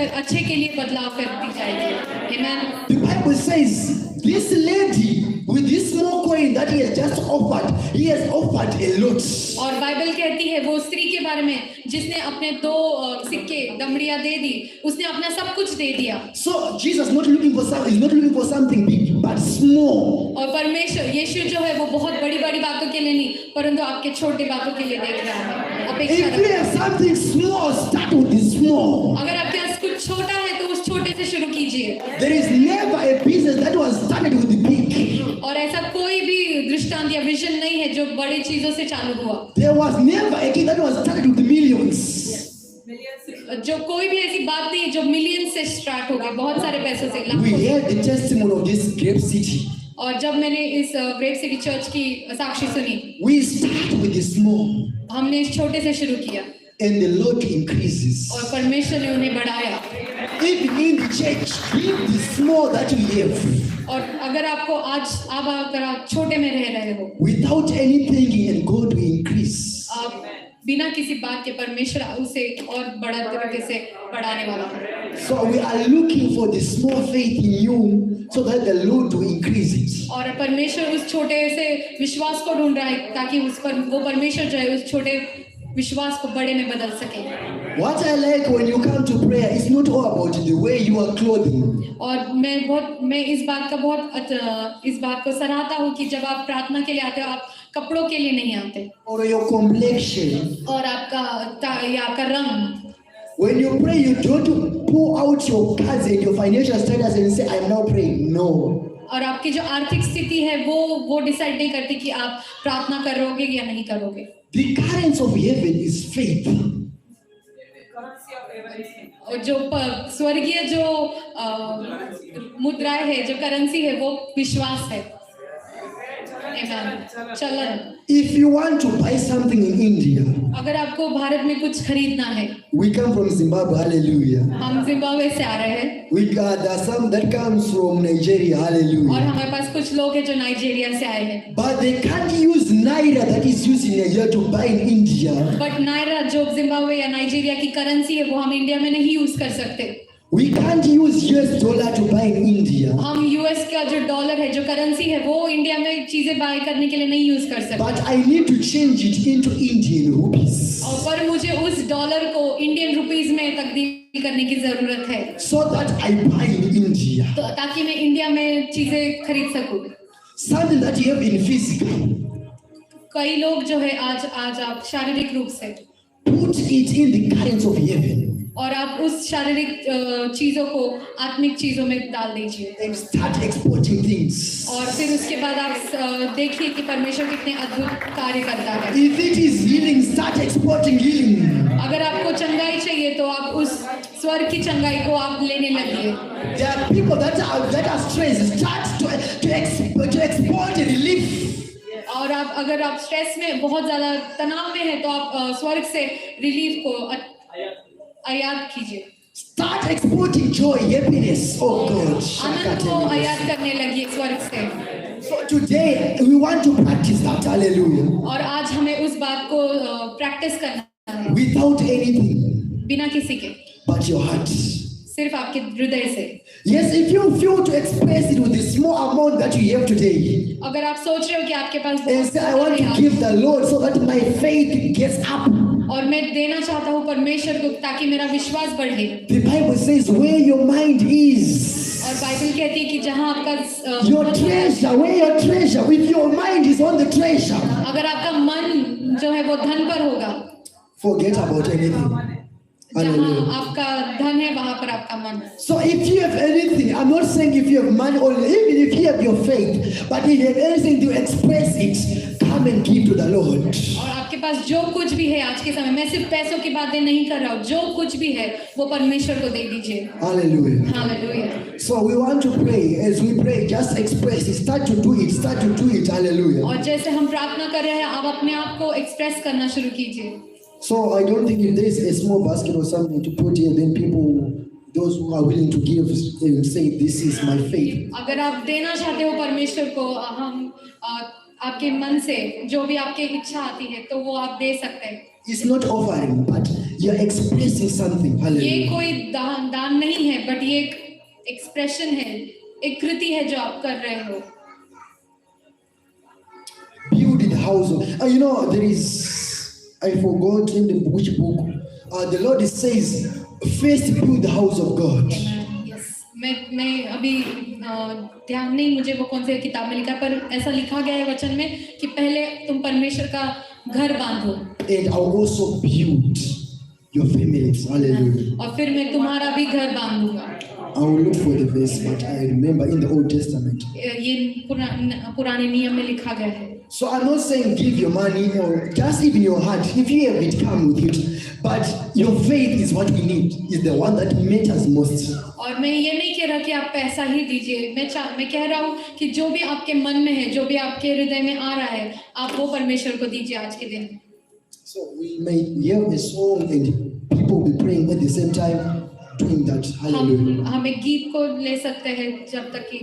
Speaker 6: अच्छे के लिए बदलाव करती जाएगी। Amen।
Speaker 4: The Bible says this lady with this small coin that he has just offered, he has offered a lot.
Speaker 6: और बाइबल कहती है वो स्त्री के बारे में जिसने अपने 2 सिक्के दमड़ियां दे दी, उसने अपना सब कुछ दे दिया।
Speaker 4: So Jesus is not looking for something big, but small.
Speaker 6: और परमेश्वर यीशु जो है वो बहुत बड़ी बातों के लिए नहीं, परंतु आपके छोटे बातों के लिए देख रहा है, अपेक्षा
Speaker 4: If you
Speaker 6: रखता है।
Speaker 4: have something small, start with the small.
Speaker 6: अगर आपके पास कुछ छोटा है तो उस छोटे से शुरू कीजिए।
Speaker 4: There is never a business that was started with the big.
Speaker 6: और ऐसा कोई भी दृष्टांत या विजन नहीं है जो बड़ी चीजों से चालू हुआ।
Speaker 4: There was never a king that was started with the millions.
Speaker 6: जो कोई भी ऐसी बात नहीं है जो मिलियन से स्टार्ट हो गई, बहुत सारे पैसों से,
Speaker 4: We
Speaker 6: लाखों से।
Speaker 4: heard the testimony of this great city.
Speaker 6: और जब मैंने इस ग्रेट सिटी चर्च की साक्षी सुनी,
Speaker 4: We start with the small,
Speaker 6: हमने इस छोटे से शुरू किया
Speaker 4: and the Lord increases.
Speaker 6: और परमेश्वर ने उन्हें बढ़ाया।
Speaker 4: Even in the church, give the small that you have,
Speaker 6: और अगर आपको अगर आप छोटे में रह रहे हो,
Speaker 4: without anything, and God will increase.
Speaker 6: आप बिना किसी बात के परमेश्वर उसे और बड़ा तरीके से बढ़ाने वाला है।
Speaker 4: So we are looking for the small faith in you, so that the Lord will increase it.
Speaker 6: और परमेश्वर उस छोटे से विश्वास को ढूंढ रहा है ताकि उस पर वो परमेश्वर जो है उस छोटे विश्वास को बड़े में बदल सके।
Speaker 4: What I like when you come to prayer is not all about the way you are clothing.
Speaker 6: और मैं इस बात को सराहता हूँ कि जब आप प्रार्थना के लिए आते हो, आप कपड़ों के लिए नहीं आते,
Speaker 4: Or your complexion.
Speaker 6: और आपका रंग।
Speaker 4: When you pray, you don't pull out your cards and your financial status and say, "I'm now praying." No.
Speaker 6: और आपकी जो आर्थिक स्थिति है वो डिसाइड नहीं करती कि आप प्रार्थना करोगे या नहीं करोगे।
Speaker 4: The currency of heaven is faith.
Speaker 6: और जो स्वर्गीय जो मुद्राएं है, जो करेंसी है, वो विश्वास है। Amen. चलन।
Speaker 4: If you want to buy something in India,
Speaker 6: अगर आपको भारत में कुछ खरीदना है,
Speaker 4: we come from Zimbabwe, hallelujah.
Speaker 6: हम जिम्बाब्वे से आ रहे हैं
Speaker 4: There are some that comes from Nigeria,
Speaker 6: और
Speaker 4: hallelujah.
Speaker 6: हमारे पास कुछ लोग हैं जो नाइजीरिया से आए हैं।
Speaker 4: But they can't use naira that is used in Nigeria to buy in India.
Speaker 6: But Nayara जो जिम्बाब्वे या नाइजीरिया की करेंसी है वो हम इंडिया में नहीं यूज कर सकते।
Speaker 4: We can't use US dollar to buy in India.
Speaker 6: हम यूएस का जो डॉलर है, जो करेंसी है, वो इंडिया में चीजें बाय करने के लिए नहीं यूज कर सकते।
Speaker 4: But I need to change it into Indian rupees.
Speaker 6: और पर मुझे उस डॉलर को इंडियन रुपीस में तब्दील करने की जरूरत है,
Speaker 4: So that I buy in India.
Speaker 6: तो ताकि मैं इंडिया में चीजें खरीद सकूं।
Speaker 4: Something that you have in physical.
Speaker 6: कई लोग जो है आज आप शारीरिक रूप से,
Speaker 4: Put it in the currents of heaven.
Speaker 6: और आप उस शारीरिक चीजों को आत्मिक चीजों में डाल दीजिए
Speaker 4: And start exporting things.
Speaker 6: और फिर उसके बाद आप देखिए कि परमेश्वर कितने अद्भुत कार्य करता है।
Speaker 4: If it is healing, start exporting healing.
Speaker 6: अगर आपको चंगाई चाहिए तो आप उस स्वर्ग की चंगाई को आप लेने लगिए।
Speaker 4: There are people that are stressed. Start to export relief.
Speaker 6: और अगर आप स्ट्रेस में बहुत ज्यादा तनाव में है तो आप स्वर्ग से रिलीफ को आयात कीजिए।
Speaker 4: Start exporting joy, happiness. Oh God.
Speaker 6: आनंद को आयात करने लगिए स्वर्ग से।
Speaker 4: So today we want to practice that. Hallelujah.
Speaker 6: और आज हमें उस बात को प्रैक्टिस करना है
Speaker 4: Without anything
Speaker 6: बिना किसी के,
Speaker 4: but your heart.
Speaker 6: सिर्फ आपके हृदय से।
Speaker 4: Yes, if you feel to express it with the small amount that you have today,
Speaker 6: अगर आप सोच रहे हो कि आपके पास
Speaker 4: and say, I want to give the Lord so that my faith gets up.
Speaker 6: और मैं देना चाहता हूँ परमेश्वर को ताकि मेरा विश्वास बढ़े,
Speaker 4: The Bible says, where your mind is,
Speaker 6: और बाइबल कहती है कि जहाँ आपका
Speaker 4: your treasure, where your treasure, if your mind is on the treasure,
Speaker 6: अगर आपका मन जो है वो धन पर होगा,
Speaker 4: forget about anything.
Speaker 6: जहाँ
Speaker 4: Hallelujah.
Speaker 6: आपका धन है वहां पर आपका मन।
Speaker 4: So if you have anything, I'm not saying if you have money only, even if you have your faith, but if you have anything to express it, come and give to the Lord.
Speaker 6: और आपके पास जो कुछ भी है आज के समय, मैं सिर्फ पैसों की बातें नहीं कर रहा हूँ, जो कुछ भी है वो परमेश्वर को दे दीजिए।
Speaker 4: Hallelujah.
Speaker 6: Hallelujah.
Speaker 4: So we want to pray. As we pray, just express it. Start to do it. Start to do it. Hallelujah.
Speaker 6: और जैसे हम प्रार्थना कर रहे हैं, आप अपने आप को एक्सप्रेस करना शुरू कीजिए।
Speaker 4: So I don't think if there is a small basket or something to put here, then people, those who are willing to give, say, this is my faith.
Speaker 6: अगर आप देना चाहते हो परमेश्वर को, हम आपके मन से जो भी आपकी इच्छा आती है तो वो आप दे सकते हैं।
Speaker 4: It's not offering, but you're expressing something.
Speaker 6: ये
Speaker 4: Hallelujah.
Speaker 6: कोई दान नहीं है, बट ये एक एक्सप्रेशन है, एक कृति है जो आप कर रहे हो।
Speaker 4: Build the house. You know, there is, I forgot in which book, the Lord says, first build the house of God.
Speaker 6: Yes. मैं अभी ध्यान नहीं मुझे वो कौन से किताब में लिखा, पर ऐसा लिखा गया है वचन में कि पहले तुम परमेश्वर का घर बांधो,
Speaker 4: And I'll also build your families. Hallelujah.
Speaker 6: और फिर मैं तुम्हारा भी घर बांधूंगा।
Speaker 4: I will look for the verse, but I remember in the Old Testament.
Speaker 6: ये पुराने नियम में लिखा गया है।
Speaker 4: So I'm not saying give your money or just even your heart. If you have it, come with it. But your faith is what we need. Is the one that matters most.
Speaker 6: और मैं ये नहीं कह रहा कि आप पैसा ही दीजिए, मैं कह रहा हूँ कि जो भी आपके मन में है, जो भी आपके हृदय में आ रहा है, आप वो परमेश्वर को दीजिए आज के दिन।
Speaker 4: So we may hear a song and people will be praying at the same time, doing that. Hallelujah.
Speaker 6: हम एक गीत को ले सकते हैं जब तक कि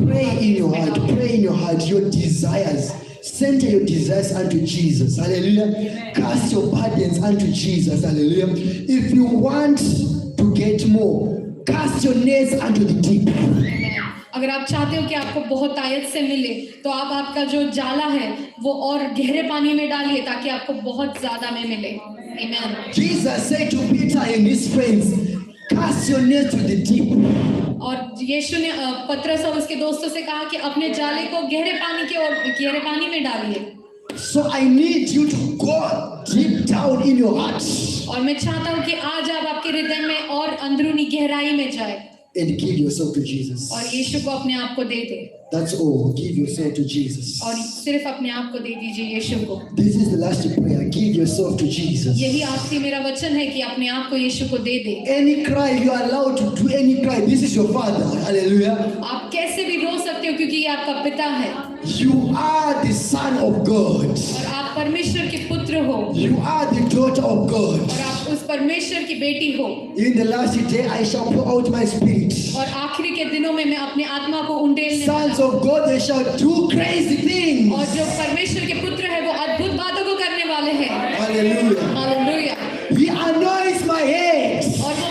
Speaker 4: Pray in your heart. Pray in your heart. Your desires. Center your desires unto Jesus. Hallelujah. Cast your burdens unto Jesus. Hallelujah. If you want to get more, cast your nets unto the deep.
Speaker 6: अगर आप चाहते हो कि आपको बहुत आयत से मिले तो आप आपका जो जाला है वो और गहरे पानी में डालिए ताकि आपको बहुत ज्यादा में मिले। Amen.
Speaker 4: Jesus said to Peter and his friends, cast your net to the deep.
Speaker 6: और यीशु ने पतरस और उसके दोस्तों से कहा कि अपने जाले को गहरे पानी की ओर, गहरे पानी में डालिए।
Speaker 4: So I need you to go deep down in your heart.
Speaker 6: और मैं चाहता हूँ कि आज आप आपके हृदय में और अंदरूनी गहराई में जाए।
Speaker 4: and give yourself to Jesus.
Speaker 6: और यीशु को अपने आप को दे दे
Speaker 4: That's all. Give yourself to Jesus.
Speaker 6: और सिर्फ अपने आप को दे दीजिए यीशु को।
Speaker 4: This is the last prayer. Give yourself to Jesus.
Speaker 6: यही आखिरी मेरा वचन है कि अपने आप को यीशु को दे दे।
Speaker 4: Any cry, you are allowed to do any cry. This is your Father. Hallelujah.
Speaker 6: आप कैसे भी रो सकते हो क्योंकि ये आपका पिता है
Speaker 4: You are the Son of God.
Speaker 6: और आप परमेश्वर के पुत्र हो
Speaker 4: You are the daughter of God.
Speaker 6: और आप उस परमेश्वर की बेटी हो।
Speaker 4: In the last day, I shall pour out my spirit.
Speaker 6: और आखिरी के दिनों में मैं अपनी आत्मा को उंडेलने
Speaker 4: Sons of God, they shall do crazy things.
Speaker 6: और जो परमेश्वर के पुत्र है वो अद्भुत बातों को करने वाले हैं।
Speaker 4: Hallelujah.
Speaker 6: Hallelujah.
Speaker 4: He anoints my head
Speaker 6: और वो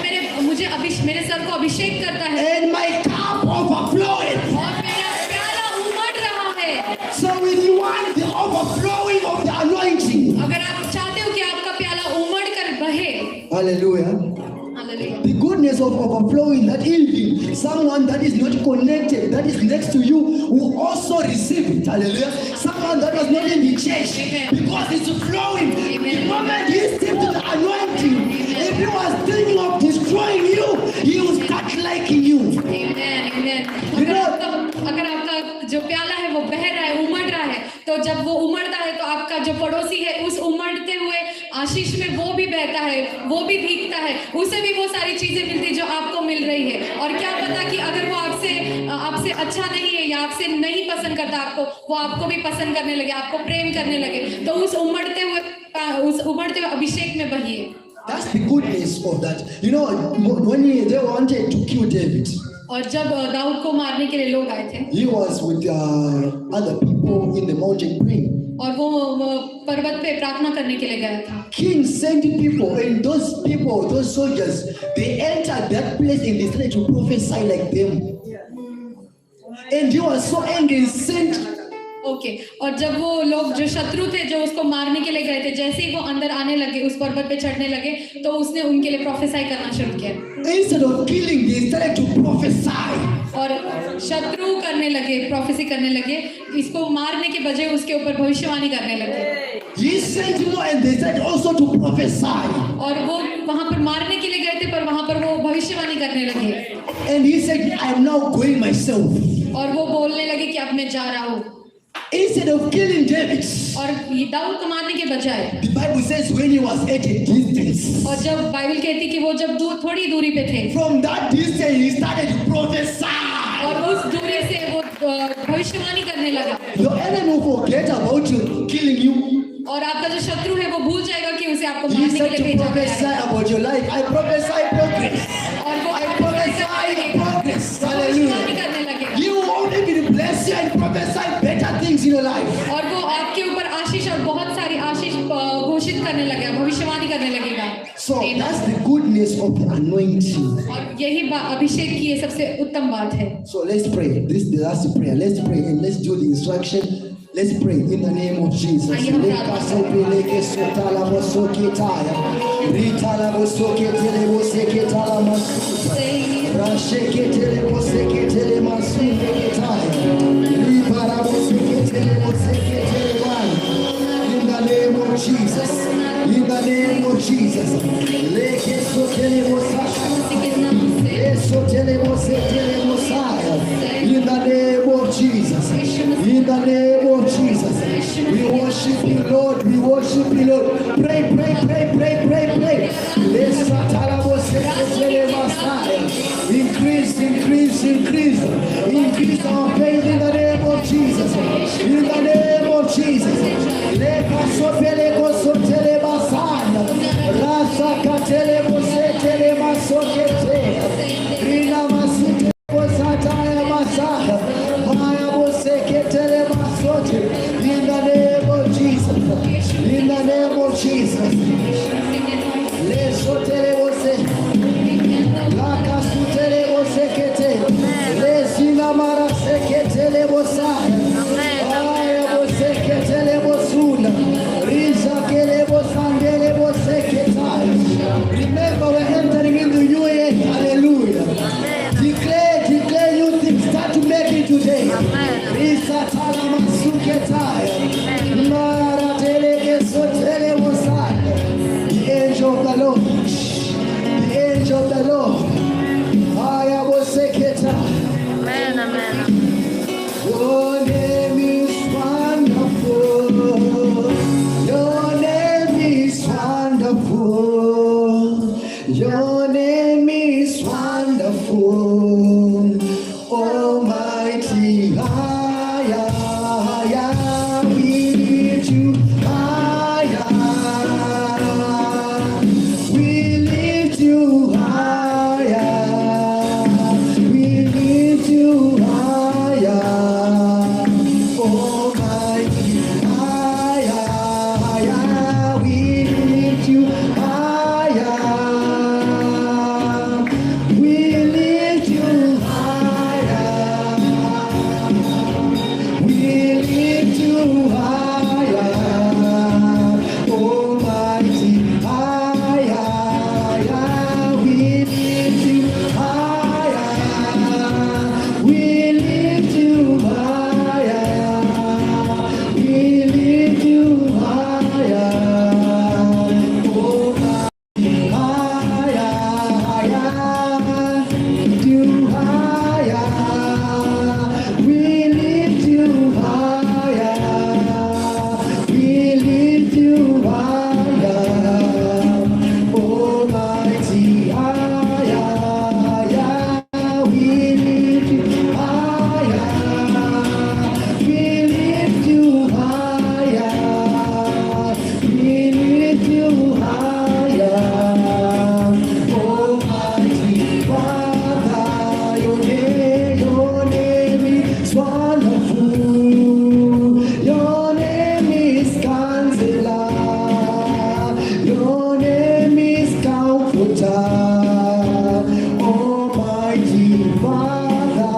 Speaker 6: मेरे सर को अभिषेक करता है
Speaker 4: and my cup overflowing.
Speaker 6: और मेरा प्याला उमड़ रहा है।
Speaker 4: So if you want the overflowing of the anointing,
Speaker 6: अगर आप चाहते हो कि आपका प्याला उमड़ कर बहे,
Speaker 4: hallelujah.
Speaker 6: Hallelujah,
Speaker 4: The goodness of overflowing, that even someone that is not connected, that is next to you, will also receive it. Hallelujah. Someone that was not in the church, because it's flowing. The moment he stepped to the anointing, if he was thinking of destroying you, he will start liking you.
Speaker 6: आमीन, आमीन। अगर आपका जो प्याला है वो बह रहा है, उमड़ रहा है, तो जब वो उमड़ता है तो आपका जो पड़ोसी है उस उमड़ते हुए आशीष में वो भी बहता है, वो भी भीगता है, उसे भी वो सारी चीजें मिलती जो आपको मिल रही है। और क्या पता कि अगर वो आपसे अच्छा नहीं है या आपसे नहीं पसंद करता आपको, वो आपको भी पसंद करने लगे, आपको प्रेम करने लगे, तो उस उमड़ते हुए अभिषेक में बहिए।
Speaker 4: That's the goodness of that. You know, when they wanted to kill David,
Speaker 6: और जब दाऊद को मारने के लिए लोग आए थे,
Speaker 4: he was with other people in the mountain praying.
Speaker 6: और वो पर्वत पे प्रार्थना करने के लिए गया था।
Speaker 4: King sent people, and those people, those soldiers, they entered that place and they started to prophesy like them. And he was so angry and sent.
Speaker 6: Okay, और जब वो लोग जो शत्रु थे जो उसको मारने के लिए गए थे, जैसे ही वो अंदर आने लगे, उस पर्वत पे चढ़ने लगे, तो उसने उनके लिए प्रोफेसाई करना शुरू किया।
Speaker 4: Instead of killing, they started to prophesy.
Speaker 6: और शत्रु करने लगे, प्रोफेसी करने लगे, इसको मारने के बजाय उसके ऊपर भविष्यवाणी करने लगे।
Speaker 4: He sent more, and they started also to prophesy.
Speaker 6: और वो वहां पर मारने के लिए गए थे, पर वहां पर वो भविष्यवाणी करने लगे।
Speaker 4: And he said, I am now going myself.
Speaker 6: और वो बोलने लगे कि अब मैं जा रहा हूँ।
Speaker 4: Instead of killing David,
Speaker 6: और दाऊद को मारने के बजाय,
Speaker 4: the Bible says when he was at a distance,
Speaker 6: और जब बाइबल कहती कि वो जब थोड़ी दूरी पे थे,
Speaker 4: from that distance he started to prophesy.
Speaker 6: और उस दूरी से वो भविष्यवाणी करने लगा।
Speaker 4: Your enemy will forget about you killing you.
Speaker 6: और आपका जो शत्रु है वो भूल जाएगा कि उसे आपको
Speaker 4: He
Speaker 6: मारने के
Speaker 4: started
Speaker 6: लिए
Speaker 4: to
Speaker 6: भेजा गया
Speaker 4: prophesy
Speaker 6: है।
Speaker 4: about your life. I prophesy progress.
Speaker 6: और वो
Speaker 4: I prophesy progress.
Speaker 6: भविष्यवाणी
Speaker 4: Hallelujah.
Speaker 6: करने लगेगा।
Speaker 4: He will only be bless you and prophesy better things in your life.
Speaker 6: और वो आपके ऊपर आशीष और बहुत सारी आशीष घोषित करने लगेगा, भविष्यवाणी करने लगेगा।
Speaker 4: So that's the goodness of the anointing.
Speaker 6: और यही अभिषेक की ये सबसे उत्तम बात है।
Speaker 4: So let's pray. This is the last prayer. Let's pray and let's do the instruction. Let's pray in the name of Jesus.
Speaker 6: आइए हम
Speaker 4: in the name of Jesus. In the name of Jesus. In the name of Jesus. In the name of Jesus. We worship you, Lord. We worship you, Lord. Pray, pray, pray, pray, pray, pray. Increase, increase, increase. Increase our faith in the name of Jesus. In the name of Jesus. In the name of Jesus. In the name of Jesus. Remember, we're entering in the new year. Hallelujah. Declare new things. Start to make it today. The angel of the Lord. The angel of the Lord. Kaya Boseketa.
Speaker 6: Amen, amen.
Speaker 4: Your name is wonderful. Your name is wonderful. Your name is wonderful. Almighty higher, higher, we lift you higher. We lift you higher. We lift you higher. Almighty higher, higher, we lift you higher. We lift you higher. We lift you higher. Almighty higher, higher, we lift you higher. We lift you higher. We lift you higher. Almighty higher, higher, lift you higher. We lift you higher. We lift you higher. Almighty higher, higher, we lift you higher. We lift you higher. We lift you higher. Almighty Father, your name is wonderful. Your name is Counselor. Your name is Comforter. Almighty Father,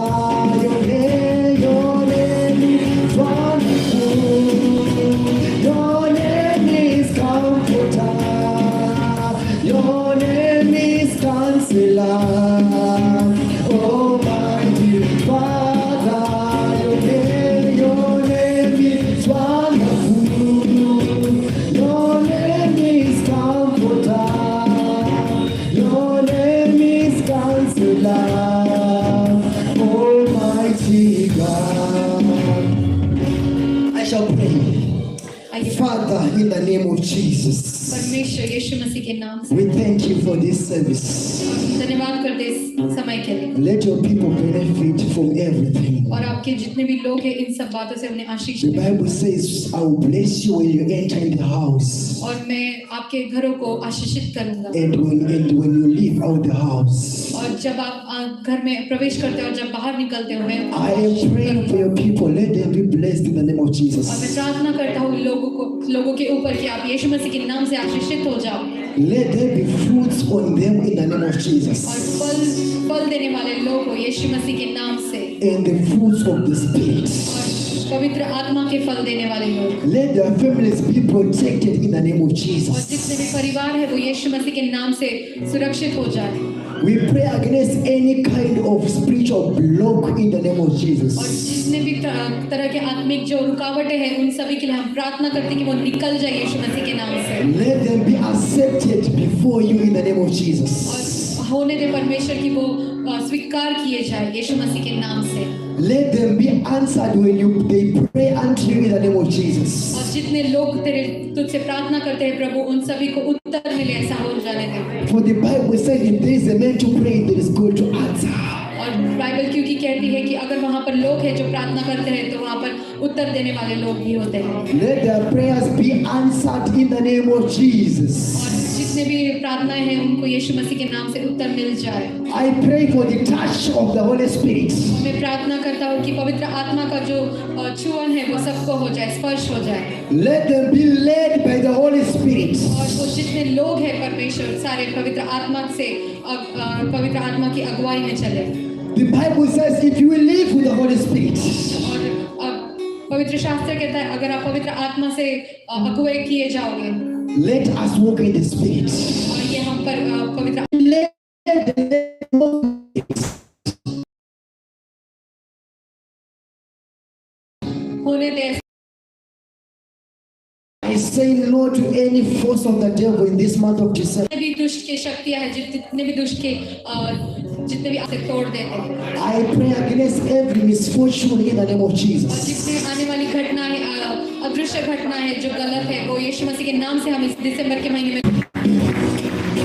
Speaker 4: your name is wonderful. Your name is Comforter. Your name is Counselor. Almighty Father, your name is wonderful. Your name is Comforter. Your name is Counselor. Almighty God. I shall pray.
Speaker 6: आइए
Speaker 4: Father, in the name of Jesus,
Speaker 6: परमेश्वर यीशु मसीह के नाम से
Speaker 4: we thank you for this service.
Speaker 6: धन्यवाद करते इस समय के लिए
Speaker 4: Let your people benefit from everything.
Speaker 6: और आपके जितने भी लोग हैं इन सब बातों से उन्हें आशीष
Speaker 4: The
Speaker 6: दें
Speaker 4: Bible says, I will bless you when you enter in the house,
Speaker 6: और मैं आपके घरों को आशीषित करूंगा
Speaker 4: and when you leave out the house.
Speaker 6: और जब आप घर में प्रवेश करते हो और जब बाहर निकलते हो मैं
Speaker 4: I
Speaker 6: आपको
Speaker 4: am
Speaker 6: आशीषित
Speaker 4: praying for
Speaker 6: करूंगा
Speaker 4: your people. Let them be blessed in the name of
Speaker 6: और मैं
Speaker 4: Jesus.
Speaker 6: प्रार्थना करता हूँ लोगों के ऊपर कि आप यीशु मसीह के नाम से आशीषित हो जाओ
Speaker 4: Let there be fruits on them in the name of
Speaker 6: और
Speaker 4: Jesus.
Speaker 6: फल देने वाले लोग हो यीशु मसीह के नाम से
Speaker 4: And the fruits of the Spirit.
Speaker 6: और पवित्र आत्मा के फल देने वाले लोग
Speaker 4: Let their families be protected in the name of
Speaker 6: और
Speaker 4: Jesus.
Speaker 6: जितने भी परिवार है वो यीशु मसीह के नाम से सुरक्षित हो जाए
Speaker 4: We pray against any kind of spiritual block in the name of
Speaker 6: और
Speaker 4: Jesus.
Speaker 6: जितने भी तरह के आत्मिक जो रुकावटें हैं उन सभी के लिए हम प्रार्थना करते हैं कि वो निकल जाए यीशु मसीह के नाम से
Speaker 4: Let them be accepted before you in the name of Jesus.
Speaker 6: और होने दे परमेश्वर की वो स्वीकार किए जाए यीशु मसीह के नाम से
Speaker 4: Let them be answered when they pray unto you in the name of Jesus.
Speaker 6: और जितने लोग तुझसे प्रार्थना करते हैं प्रभु उन सभी को उत्तर मिले ऐसा हो जाने दे
Speaker 4: For the Bible says if there is a man to pray, there is God to answer.
Speaker 6: और बाइबल क्योंकि कहती है कि अगर वहाँ पर लोग हैं जो प्रार्थना करते हैं तो वहाँ पर उत्तर देने वाले लोग भी होते हैं
Speaker 4: Let their prayers be answered in the name of Jesus.
Speaker 6: और जितने भी प्रार्थनाएं हैं उनको यीशु मसीह के नाम से उत्तर मिल जाए
Speaker 4: I pray for the touch of the Holy Spirit.
Speaker 6: मैं प्रार्थना करता हूँ कि पवित्र आत्मा का जो छुअन है वो सबको हो जाए स्पर्श हो जाए
Speaker 4: Let them be led by the Holy Spirit.
Speaker 6: और वो जितने लोग हैं परमेश्वर सारे पवित्र आत्मा की अगुवाई में चले
Speaker 4: The Bible says if you will live with the Holy Spirit,
Speaker 6: और पवित्र शास्त्र कहता है अगर आप पवित्र आत्मा से अगुवाई किए जाओगे
Speaker 4: let us walk in the Spirit.
Speaker 6: और ये हम पर पवित्र
Speaker 4: Let
Speaker 6: होने दे
Speaker 4: I say no to any force of the devil in this month of December.
Speaker 6: जितने भी दुष्ट की शक्तियां हैं जितने भी दुष्ट के जितने भी आसे तोड़ देते हैं।
Speaker 4: I pray against every misfortune in the name of
Speaker 6: और
Speaker 4: Jesus.
Speaker 6: जितने आने वाली घटना है, अदृश्य घटना है जो गलत है, वो यीशु मसीह के नाम से हम इस दिसंबर के महीने में